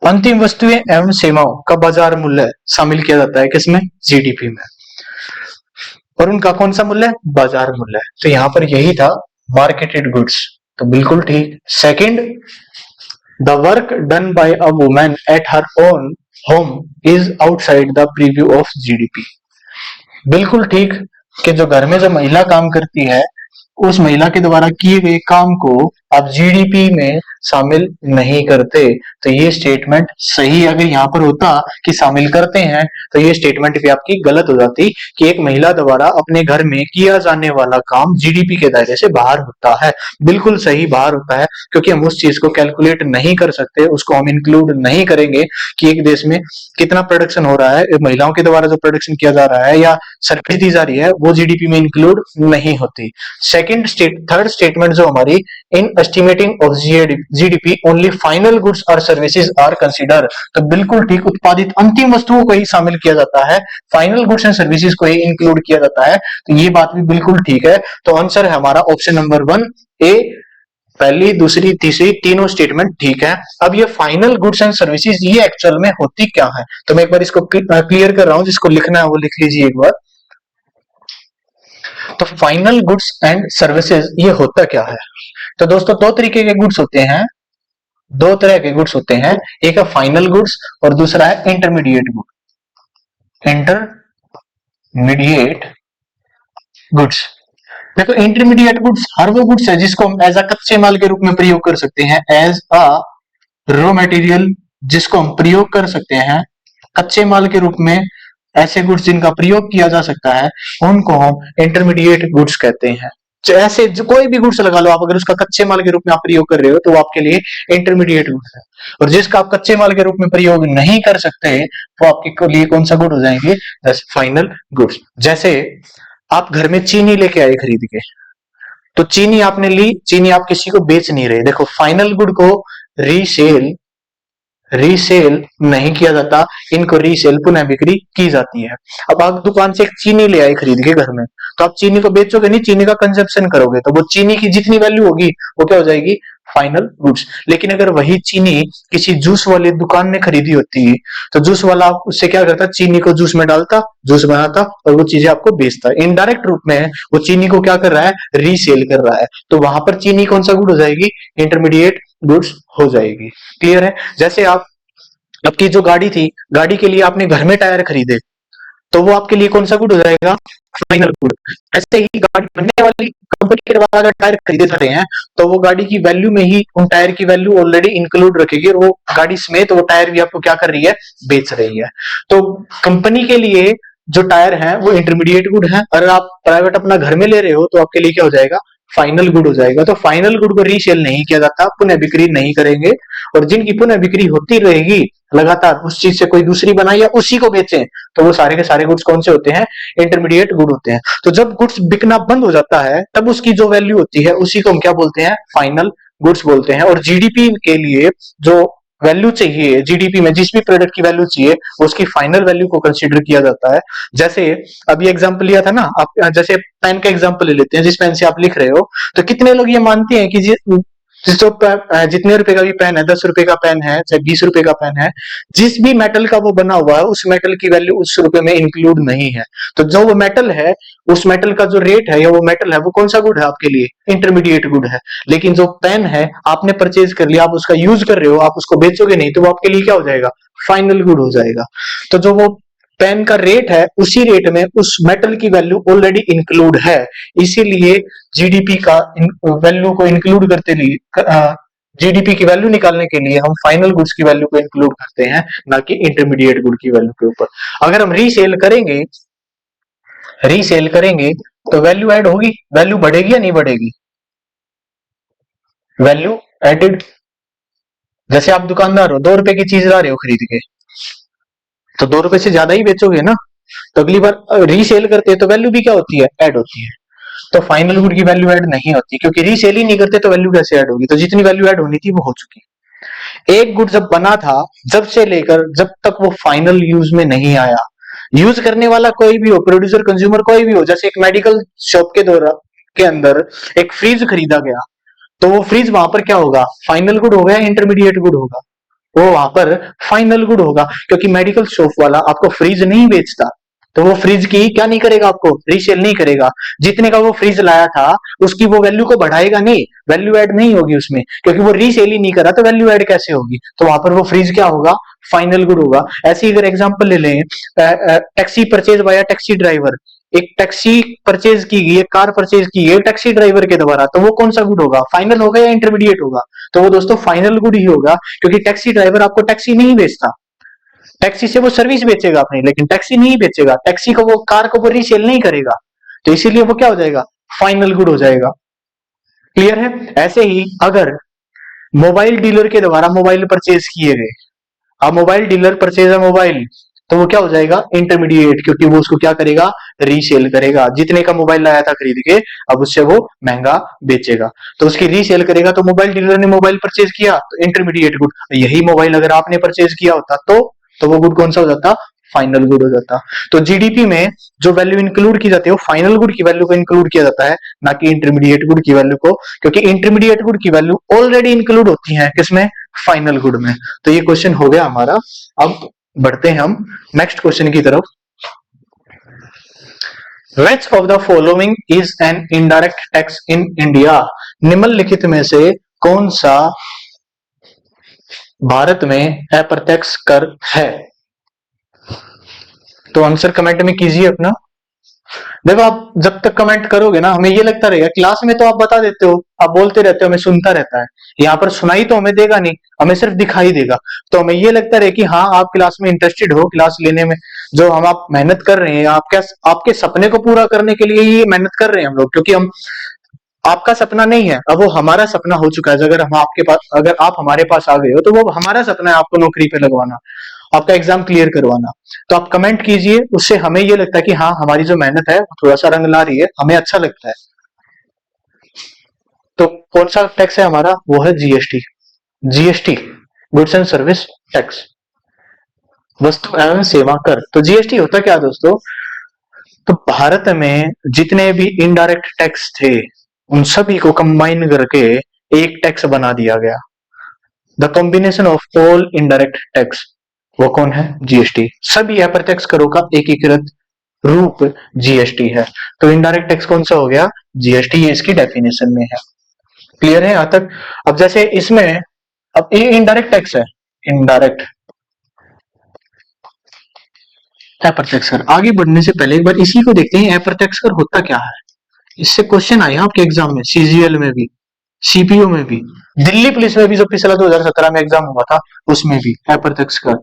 अंतिम वस्तुएं एवं सेवाओं का बाजार मूल्य शामिल किया जाता है किसमें? जीडीपी में। और उनका कौन सा मूल्य? बाजार मूल्य। तो यहां पर यही था मार्केटेड गुड्स, तो बिल्कुल ठीक। Second, the work done by a woman at her own home is outside the preview of GDP. बिल्कुल ठीक कि जो घर में जो महिला काम करती है, उस महिला के द्वारा किए गए काम को आप जीडीपी में शामिल नहीं करते। तो ये स्टेटमेंट सही अगर यहाँ पर होता कि शामिल करते हैं, तो ये स्टेटमेंट भी आपकी गलत हो जाती कि एक महिला द्वारा अपने घर में किया जाने वाला काम जीडीपी के दायरे से बाहर होता है। बिल्कुल सही बाहर होता है, क्योंकि हम उस चीज को कैलकुलेट नहीं कर सकते, उसको हम इंक्लूड नहीं करेंगे कि एक देश में कितना प्रोडक्शन हो रहा है, महिलाओं के द्वारा जो प्रोडक्शन किया जा रहा है या सर्विस दी जा रही है, वो जीडीपी में इंक्लूड नहीं होती। थर्ड स्टेटमेंट जो हमारी, in estimating of GDP only final goods और सर्विसेज आर कंसीडर। तो बिल्कुल ठीक, उत्पादित अंतिम वस्तुओं को ही शामिल किया जाता है, फाइनल गुड्स एंड सर्विसेज को ही इंक्लूड किया जाता है। तो ये बात भी बिल्कुल ठीक है। तो आंसर है हमारा ऑप्शन नंबर 1 ए। पहली, दूसरी, तीसरी तीनों स्टेटमेंट ठीक है। अब ये फाइनल गुड्स एंड सर्विसेज ये एक्चुअल में होती क्या है? तो मैं एक बार इसको क्लियर कर रहा हूं, जिसको लिखना है वो लिख लीजिए एक बार। तो फाइनल गुड्स एंड सर्विसेज ये होता क्या है? तो दोस्तों दो तरह के गुड्स होते हैं, एक है फाइनल गुड्स और दूसरा है इंटरमीडिएट गुड्स। देखो इंटरमीडिएट गुड्स हर वो गुड्स है जिसको हम एज अ कच्चे माल के रूप में प्रयोग कर सकते हैं, एज अ रॉ मटेरियल जिसको हम प्रयोग कर सकते हैं कच्चे माल के रूप में। ऐसे गुड्स जिनका प्रयोग किया जा सकता है उनको हम इंटरमीडिएट गुड्स कहते हैं। ऐसे जो कोई भी गुड्स लगा लो आप, अगर उसका कच्चे माल के रूप में आप प्रयोग कर रहे हो तो वो आपके लिए इंटरमीडिएट गुड्स है। और जिसका आप कच्चे माल के रूप में प्रयोग नहीं कर सकते वो आपके लिए कौन सा गुड हो जाएंगे? Final goods. जैसे आप घर में चीनी लेके आए खरीद के, तो चीनी आपने ली, चीनी आप किसी को बेच नहीं रहे। देखो फाइनल गुड को रीसेल रीसेल नहीं किया जाता, इनको रीसेल पुनः बिक्री की जाती है। अब आप दुकान से एक चीनी ले आए खरीद के घर में, तो आप चीनी को बेचोगे नहीं, चीनी का कंजप्शन करोगे, तो वो चीनी की जितनी वैल्यू होगी वो क्या हो जाएगी, फाइनल गुड्स। लेकिन अगर वही चीनी किसी जूस वाली दुकान ने खरीदी होती है, तो जूस वाला उससे क्या करता, चीनी को जूस में डालता, जूस बनाता और वो चीजें आपको बेचता। इनडायरेक्ट रूप में वो चीनी को क्या कर रहा है, रीसेल कर रहा है। तो वहां पर चीनी कौन सा गुड हो जाएगी, इंटरमीडिएट गुड्स हो जाएगी। क्लियर है। जैसे आप आपकी जो गाड़ी थी, गाड़ी के लिए आपने घर में टायर खरीदे, तो वो आपके लिए कौन सा गुड हो जाएगा, फाइनल गुड। ऐसे ही गाड़ी बनने वाली कंपनी के द्वारा अगर टायर खरीदे जा रहे हैं, तो वो गाड़ी की वैल्यू में ही उन टायर की वैल्यू ऑलरेडी इंक्लूड रखेगी, और वो गाड़ी समेत वो टायर भी आपको क्या कर रही है, बेच रही है। तो कंपनी के लिए जो टायर है वो इंटरमीडिएट गुड है, अगर आप प्राइवेट अपना घर में ले रहे हो तो आपके लिए क्या हो जाएगा, फाइनल गुड हो जाएगा। तो फाइनल गुड को रीसेल नहीं किया जाता, पुनः बिक्री नहीं करेंगे, और जिनकी पुनः बिक्री होती रहेगी लगातार, उस चीज से कोई दूसरी बनाए या उसी को बेचें, तो वो सारे के सारे गुड्स कौन से होते हैं, इंटरमीडिएट गुड होते हैं। तो जब गुड्स बिकना बंद हो जाता है, तब उसकी जो वैल्यू होती है उसी को हम क्या बोलते हैं, फाइनल गुड्स बोलते हैं। और जीडीपी के लिए जो वैल्यू चाहिए, जीडीपी में जिस भी प्रोडक्ट की वैल्यू चाहिए, उसकी फाइनल वैल्यू को कंसीडर किया जाता है। जैसे अभी एग्जांपल लिया था ना, आप जैसे पेन का एग्जांपल ले लेते हैं, जिस पेन से आप लिख रहे हो, तो कितने लोग ये मानते हैं कि जितने रुपए का भी पेन है, 10 रुपए का पेन है चाहे 20 रुपए का पेन है, जिस भी मेटल का वो बना हुआ है, उस मेटल की वैल्यू उस रुपए में इंक्लूड नहीं है। तो जो वो मेटल है, उस मेटल का जो रेट है या वो मेटल है, वो कौन सा गुड है आपके लिए, इंटरमीडिएट गुड है। लेकिन जो पेन है आपने परचेज कर लिया, आप उसका यूज कर रहे हो, आप उसको बेचोगे नहीं, तो वो आपके लिए क्या हो जाएगा, फाइनल गुड हो जाएगा। तो जो वो पेन का रेट है, उसी रेट में उस मेटल की वैल्यू ऑलरेडी इंक्लूड है। इसीलिए जीडीपी का वैल्यू को इंक्लूड करते लिए, जीडीपी की वैल्यू निकालने के लिए हम फाइनल गुड्स की वैल्यू को इंक्लूड करते हैं, ना कि इंटरमीडिएट गुड की वैल्यू के ऊपर। अगर हम रीसेल करेंगे तो वैल्यू ऐड होगी, वैल्यू बढ़ेगी या नहीं बढ़ेगी, वैल्यू एडेड। जैसे आप दुकानदार हो, 2 रुपए की चीज ला रहे हो खरीद के, तो 2 रुपए से ज्यादा ही बेचोगे ना, तो अगली बार रीसेल करते हैं तो वैल्यू भी क्या होती है, ऐड होती है। तो फाइनल गुड की वैल्यू ऐड नहीं होती, क्योंकि रीसेल ही नहीं करते तो वैल्यू कैसे ऐड होगी। तो जितनी वैल्यू ऐड होनी थी वो हो चुकी। एक गुड जब बना था, जब से लेकर जब तक वो फाइनल यूज में नहीं आया, यूज करने वाला कोई भी हो, प्रोड्यूसर कंज्यूमर कोई भी हो, जैसे एक मेडिकल शॉप के दौरान के अंदर एक फ्रिज खरीदा गया, तो वो फ्रिज वहां पर क्या होगा, फाइनल गुड होगा या इंटरमीडिएट गुड होगा, वो वहां पर फाइनल गुड होगा। क्योंकि मेडिकल शॉप वाला आपको फ्रिज नहीं बेचता, तो वो फ्रिज की क्या नहीं करेगा, आपको रीसेल नहीं करेगा। जितने का वो फ्रिज लाया था उसकी वो वैल्यू को बढ़ाएगा नहीं, वैल्यू ऐड नहीं होगी उसमें, क्योंकि वो रीसेल ही नहीं करा, तो वैल्यू ऐड कैसे होगी। तो वहां पर वो फ्रिज क्या होगा, फाइनल गुड होगा। ऐसे ही अगर एग्जांपल ले लें, taxi purchase by taxi driver, एक टैक्सी परचेज की गई, एक कार परचेज की गई टैक्सी ड्राइवर के द्वारा, तो वो कौन सा गुड होगा, फाइनल होगा या इंटरमीडिएट होगा। तो वो दोस्तों फाइनल गुड ही होगा, क्योंकि टैक्सी ड्राइवर आपको टैक्सी नहीं बेचता, टैक्सी से वो सर्विस बेचेगा अपनी, लेकिन टैक्सी नहीं बेचेगा, टैक्सी को वो कार को वो रीसेल नहीं करेगा, तो इसीलिए वो क्या हो जाएगा, फाइनल गुड हो जाएगा। क्लियर है। ऐसे ही अगर मोबाइल डीलर के द्वारा मोबाइल परचेज किए गए, अब मोबाइल डीलर परचेज है मोबाइल, तो वो क्या हो जाएगा, इंटरमीडिएट, क्योंकि वो उसको क्या करेगा, रीसेल करेगा। जितने का मोबाइल लाया था खरीद के, अब उससे वो महंगा बेचेगा, तो उसकी रीसेल करेगा। तो मोबाइल डीलर ने मोबाइल परचेज किया तो इंटरमीडिएट गुड। यही मोबाइल अगर आपने परचेज किया होता तो वो गुड कौन सा हो जाता, फाइनल गुड हो जाता। तो जीडीपी में जो वैल्यू इंक्लूड की जाती है वो फाइनल गुड की वैल्यू को इंक्लूड किया जाता है, ना कि इंटरमीडिएट गुड की वैल्यू को, क्योंकि इंटरमीडिएट गुड की वैल्यू ऑलरेडी इंक्लूड होती है किसमें, फाइनल गुड में। तो ये क्वेश्चन हो गया हमारा। अब बढ़ते हैं हम नेक्स्ट क्वेश्चन की तरफ। Which of the following is an indirect tax in India? निम्नलिखित में से कौन सा भारत में अप्रत्यक्ष कर है। तो आंसर कमेंट में कीजिए अपना। देखो आप जब तक कमेंट करोगे ना, हमें ये लगता रहेगा, क्लास में तो आप बता देते हो, आप बोलते रहते हो, हमें सुनता रहता है, यहाँ पर सुनाई तो हमें देगा नहीं, हमें सिर्फ दिखाई देगा। तो हमें ये लगता रहे कि हाँ आप क्लास में इंटरेस्टेड हो, क्लास लेने में जो हम आप मेहनत कर रहे हैं, आपके सपने को पूरा करने के लिए ये मेहनत कर रहे हैं हम लोग, क्योंकि हम आपका सपना नहीं है, अब वो हमारा सपना हो चुका है। अगर आप हमारे पास आ गए हो, तो वो हमारा सपना है आपको नौकरी पे लगवाना, आपका एग्जाम क्लियर करवाना। तो आप कमेंट कीजिए, उससे हमें ये लगता है कि हाँ हमारी जो मेहनत है वो थोड़ा सा रंग ला रही है, हमें अच्छा लगता है। तो कौन सा टैक्स है हमारा? वो है GST. GST goods and service tax, वस्तु एवं सेवा कर। तो जीएसटी होता क्या दोस्तों? तो भारत में जितने भी इनडायरेक्ट टैक्स थे उन सभी को कंबाइन करके एक टैक्स बना दिया गया। The combination of all indirect tax, वो कौन है? जीएसटी। सभी अप्रत्यक्ष करों का एकीकृत रूप जीएसटी है। तो इनडायरेक्ट टैक्स कौन सा हो गया? जीएसटी। ये इसकी डेफिनेशन में है। क्लियर है यहां तक? अब जैसे इसमें, अब ये इनडायरेक्ट टैक्स है, इनडायरेक्ट अप्रत्यक्ष कर। आगे बढ़ने से पहले एक बार इसी को देखते हैं, अप्रत्यक्ष कर होता क्या है। इससे क्वेश्चन आए आपके एग्जाम में, सीजीएल में भी, सीपीओ में भी, दिल्ली पुलिस में भी, जो पिछला 2017 में एग्जाम हुआ था उसमें भी अप्रत्यक्ष कर।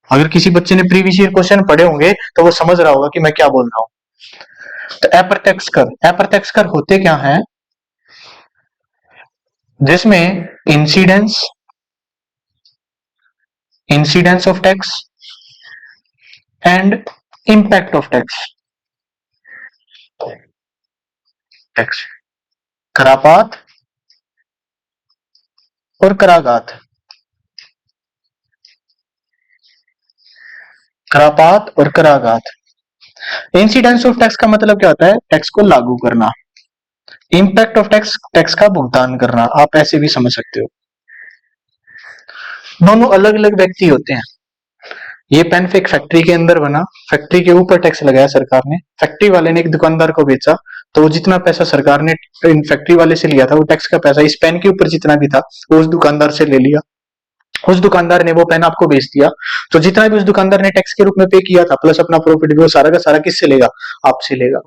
अगर किसी बच्चे ने प्रीवियस ईयर क्वेश्चन पढ़े होंगे तो वो समझ रहा होगा कि मैं क्या बोल रहा हूं। तो अप्रत्यक्ष कर होते क्या है? जिसमें incidence of tax and impact of tax, करापात और कराघात। करापात और कराघात। इंसिडेंस ऑफ टैक्स का मतलब क्या होता है? टैक्स को लागू करना। इम्पैक्ट ऑफ टैक्स, टैक्स का भुगतान करना। आप ऐसे भी समझ सकते हो। दोनों अलग अलग व्यक्ति होते हैं। ये पेन एक फैक्ट्री के अंदर बना, फैक्ट्री के ऊपर टैक्स लगाया सरकार ने, फैक्ट्री वाले ने एक दुकानदार को बेचा, तो जितना पैसा सरकार ने इन फैक्ट्री वाले से लिया था वो टैक्स का पैसा इस पेन के ऊपर जितना भी था वो उस दुकानदार से ले लिया। उस दुकानदार ने वो पेन आपको बेच दिया, तो जितना भी उस दुकानदार ने टैक्स के रूप में पे किया था प्लस अपना प्रॉफिट भी, वो सारा का सारा किससे लेगा? आपसे लेगा।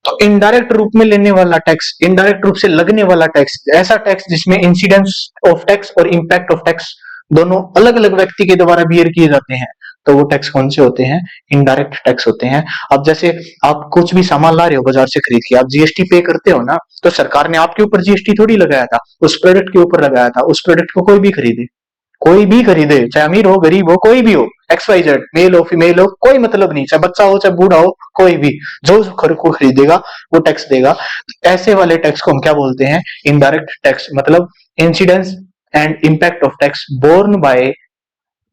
तो इनडायरेक्ट रूप में लेने वाला टैक्स, इनडायरेक्ट रूप से लगने वाला टैक्स, ऐसा टैक्स जिसमें इंसिडेंस ऑफ टैक्स और इम्पैक्ट ऑफ टैक्स दोनों अलग अलग व्यक्ति के द्वारा बियर किए जाते हैं, तो वो टैक्स कौन से होते हैं? इनडायरेक्ट टैक्स होते हैं। अब जैसे आप कुछ भी सामान ला रहे हो बाजार से खरीद के, आप जीएसटी पे करते हो ना, तो सरकार ने आपके ऊपर जीएसटी थोड़ी लगाया था, उस प्रोडक्ट के ऊपर लगाया था। उस प्रोडक्ट को कोई भी खरीदे, चाहे अमीर हो गरीब हो कोई भी हो, XYZ, मेल हो फीमेल हो, कोई मतलब नहीं, चाहे बच्चा हो चाहे बूढ़ा हो, कोई भी जो को खरीदेगा वो टैक्स देगा। ऐसे वाले टैक्स को हम क्या बोलते हैं? Indirect tax. मतलब incidence and impact of tax borne by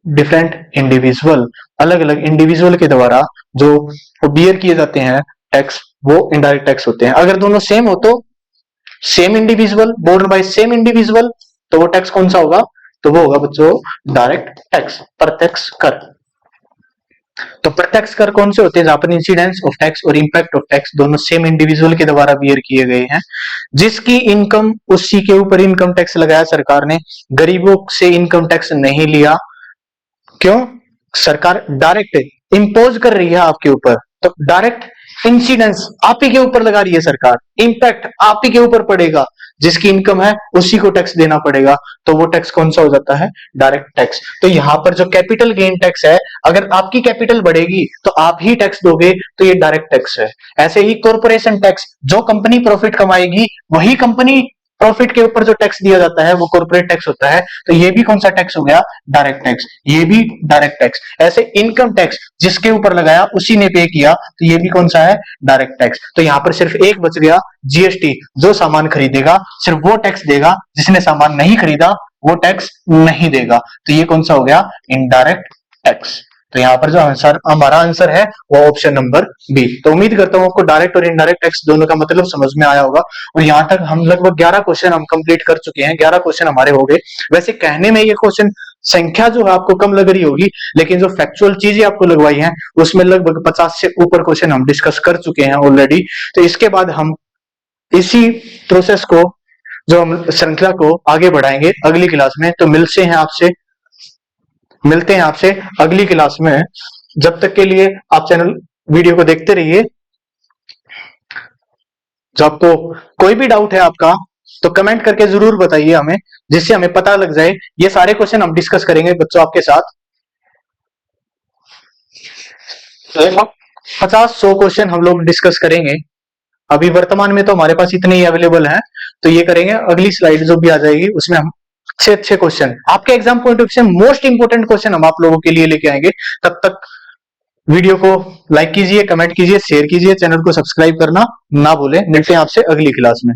different individual, अलग अलग इंडिविजुअल के द्वारा जो बियर किए जाते हैं टैक्स, वो इनडायरेक्ट टैक्स होते हैं। अगर दोनों सेम हो तो same individual, born by same individual, तो वो टैक्स कौन सा होगा? तो वो होगा बच्चों डायरेक्ट टैक्स, प्रत्यक्ष कर। तो प्रत्यक्ष कर कौन से होते हैं? जहां पर इंसिडेंस ऑफ टैक्स और इम्पैक्ट ऑफ टैक्स दोनों सेम इंडिविजुअल के द्वारा बियर किए गए हैं। जिसकी इनकम, उसी के ऊपर इनकम टैक्स लगाया सरकार ने, गरीबों से इनकम टैक्स नहीं लिया। क्यों? सरकार डायरेक्ट इंपोज कर रही है आपके ऊपर, तो डायरेक्ट इंसिडेंस आप ही के ऊपर लगा रही है सरकार, इम्पैक्ट आप ही के ऊपर पड़ेगा, जिसकी इनकम है उसी को टैक्स देना पड़ेगा, तो वो टैक्स कौन सा हो जाता है? Direct tax. तो यहां पर जो कैपिटल गेन टैक्स है, अगर आपकी कैपिटल बढ़ेगी तो आप ही टैक्स दोगे, तो ये डायरेक्ट टैक्स है। ऐसे ही कॉर्पोरेशन टैक्स, जो कंपनी प्रॉफिट कमाएगी वही कंपनी प्रॉफिट के ऊपर जो टैक्स दिया जाता है वो कॉर्पोरेट टैक्स होता है। तो ये भी कौन सा टैक्स हो गया? Direct tax. ये भी डायरेक्ट टैक्स। ऐसे इनकम टैक्स जिसके ऊपर लगाया उसी ने पे किया, तो ये भी कौन सा है? Direct tax. तो यहां पर सिर्फ एक बच गया, जीएसटी। जो सामान खरीदेगा सिर्फ वो टैक्स देगा, जिसने सामान नहीं खरीदा वो टैक्स नहीं देगा। तो ये कौन सा हो गया? Indirect tax. तो यहाँ पर जो आंसर, हमारा आंसर है वो ऑप्शन नंबर बी। तो उम्मीद करता हूं आपको डायरेक्ट और इनडायरेक्ट टैक्स दोनों का मतलब समझ में आया होगा। और यहाँ तक हम लगभग 11 क्वेश्चन हम कंप्लीट कर चुके हैं, 11 क्वेश्चन हमारे हो गए। वैसे कहने में ये क्वेश्चन संख्या जो है आपको कम लग रही होगी, लेकिन जो फैक्चुअल चीजें आपको लगवाई हैं उसमें लगभग 50 से ऊपर क्वेश्चन हम डिस्कस कर चुके हैं ऑलरेडी। तो इसके बाद हम इसी प्रोसेस को, जो हम श्रृंखला को आगे बढ़ाएंगे अगली क्लास में। तो मिलते हैं आपसे अगली क्लास में। जब तक के लिए आप चैनल वीडियो को देखते रहिए। जो आपको कोई भी डाउट है आपका तो कमेंट करके जरूर बताइए हमें, जिससे हमें पता लग जाए। ये सारे क्वेश्चन हम डिस्कस करेंगे बच्चों आपके साथ। 50-100 क्वेश्चन हम लोग डिस्कस करेंगे। अभी वर्तमान में तो हमारे पास इतने ही अवेलेबल हैं, तो ये करेंगे। अगली स्लाइड जो भी आ जाएगी उसमें हम अच्छे क्वेश्चन, आपके एग्जाम पॉइंट ऑफ व्यू से मोस्ट इंपोर्टेंट क्वेश्चन हम आप लोगों के लिए लेके आएंगे। तब तक वीडियो को लाइक कीजिए, कमेंट कीजिए, शेयर कीजिए, चैनल को सब्सक्राइब करना ना भूलें। मिलते हैं आपसे अगली क्लास में।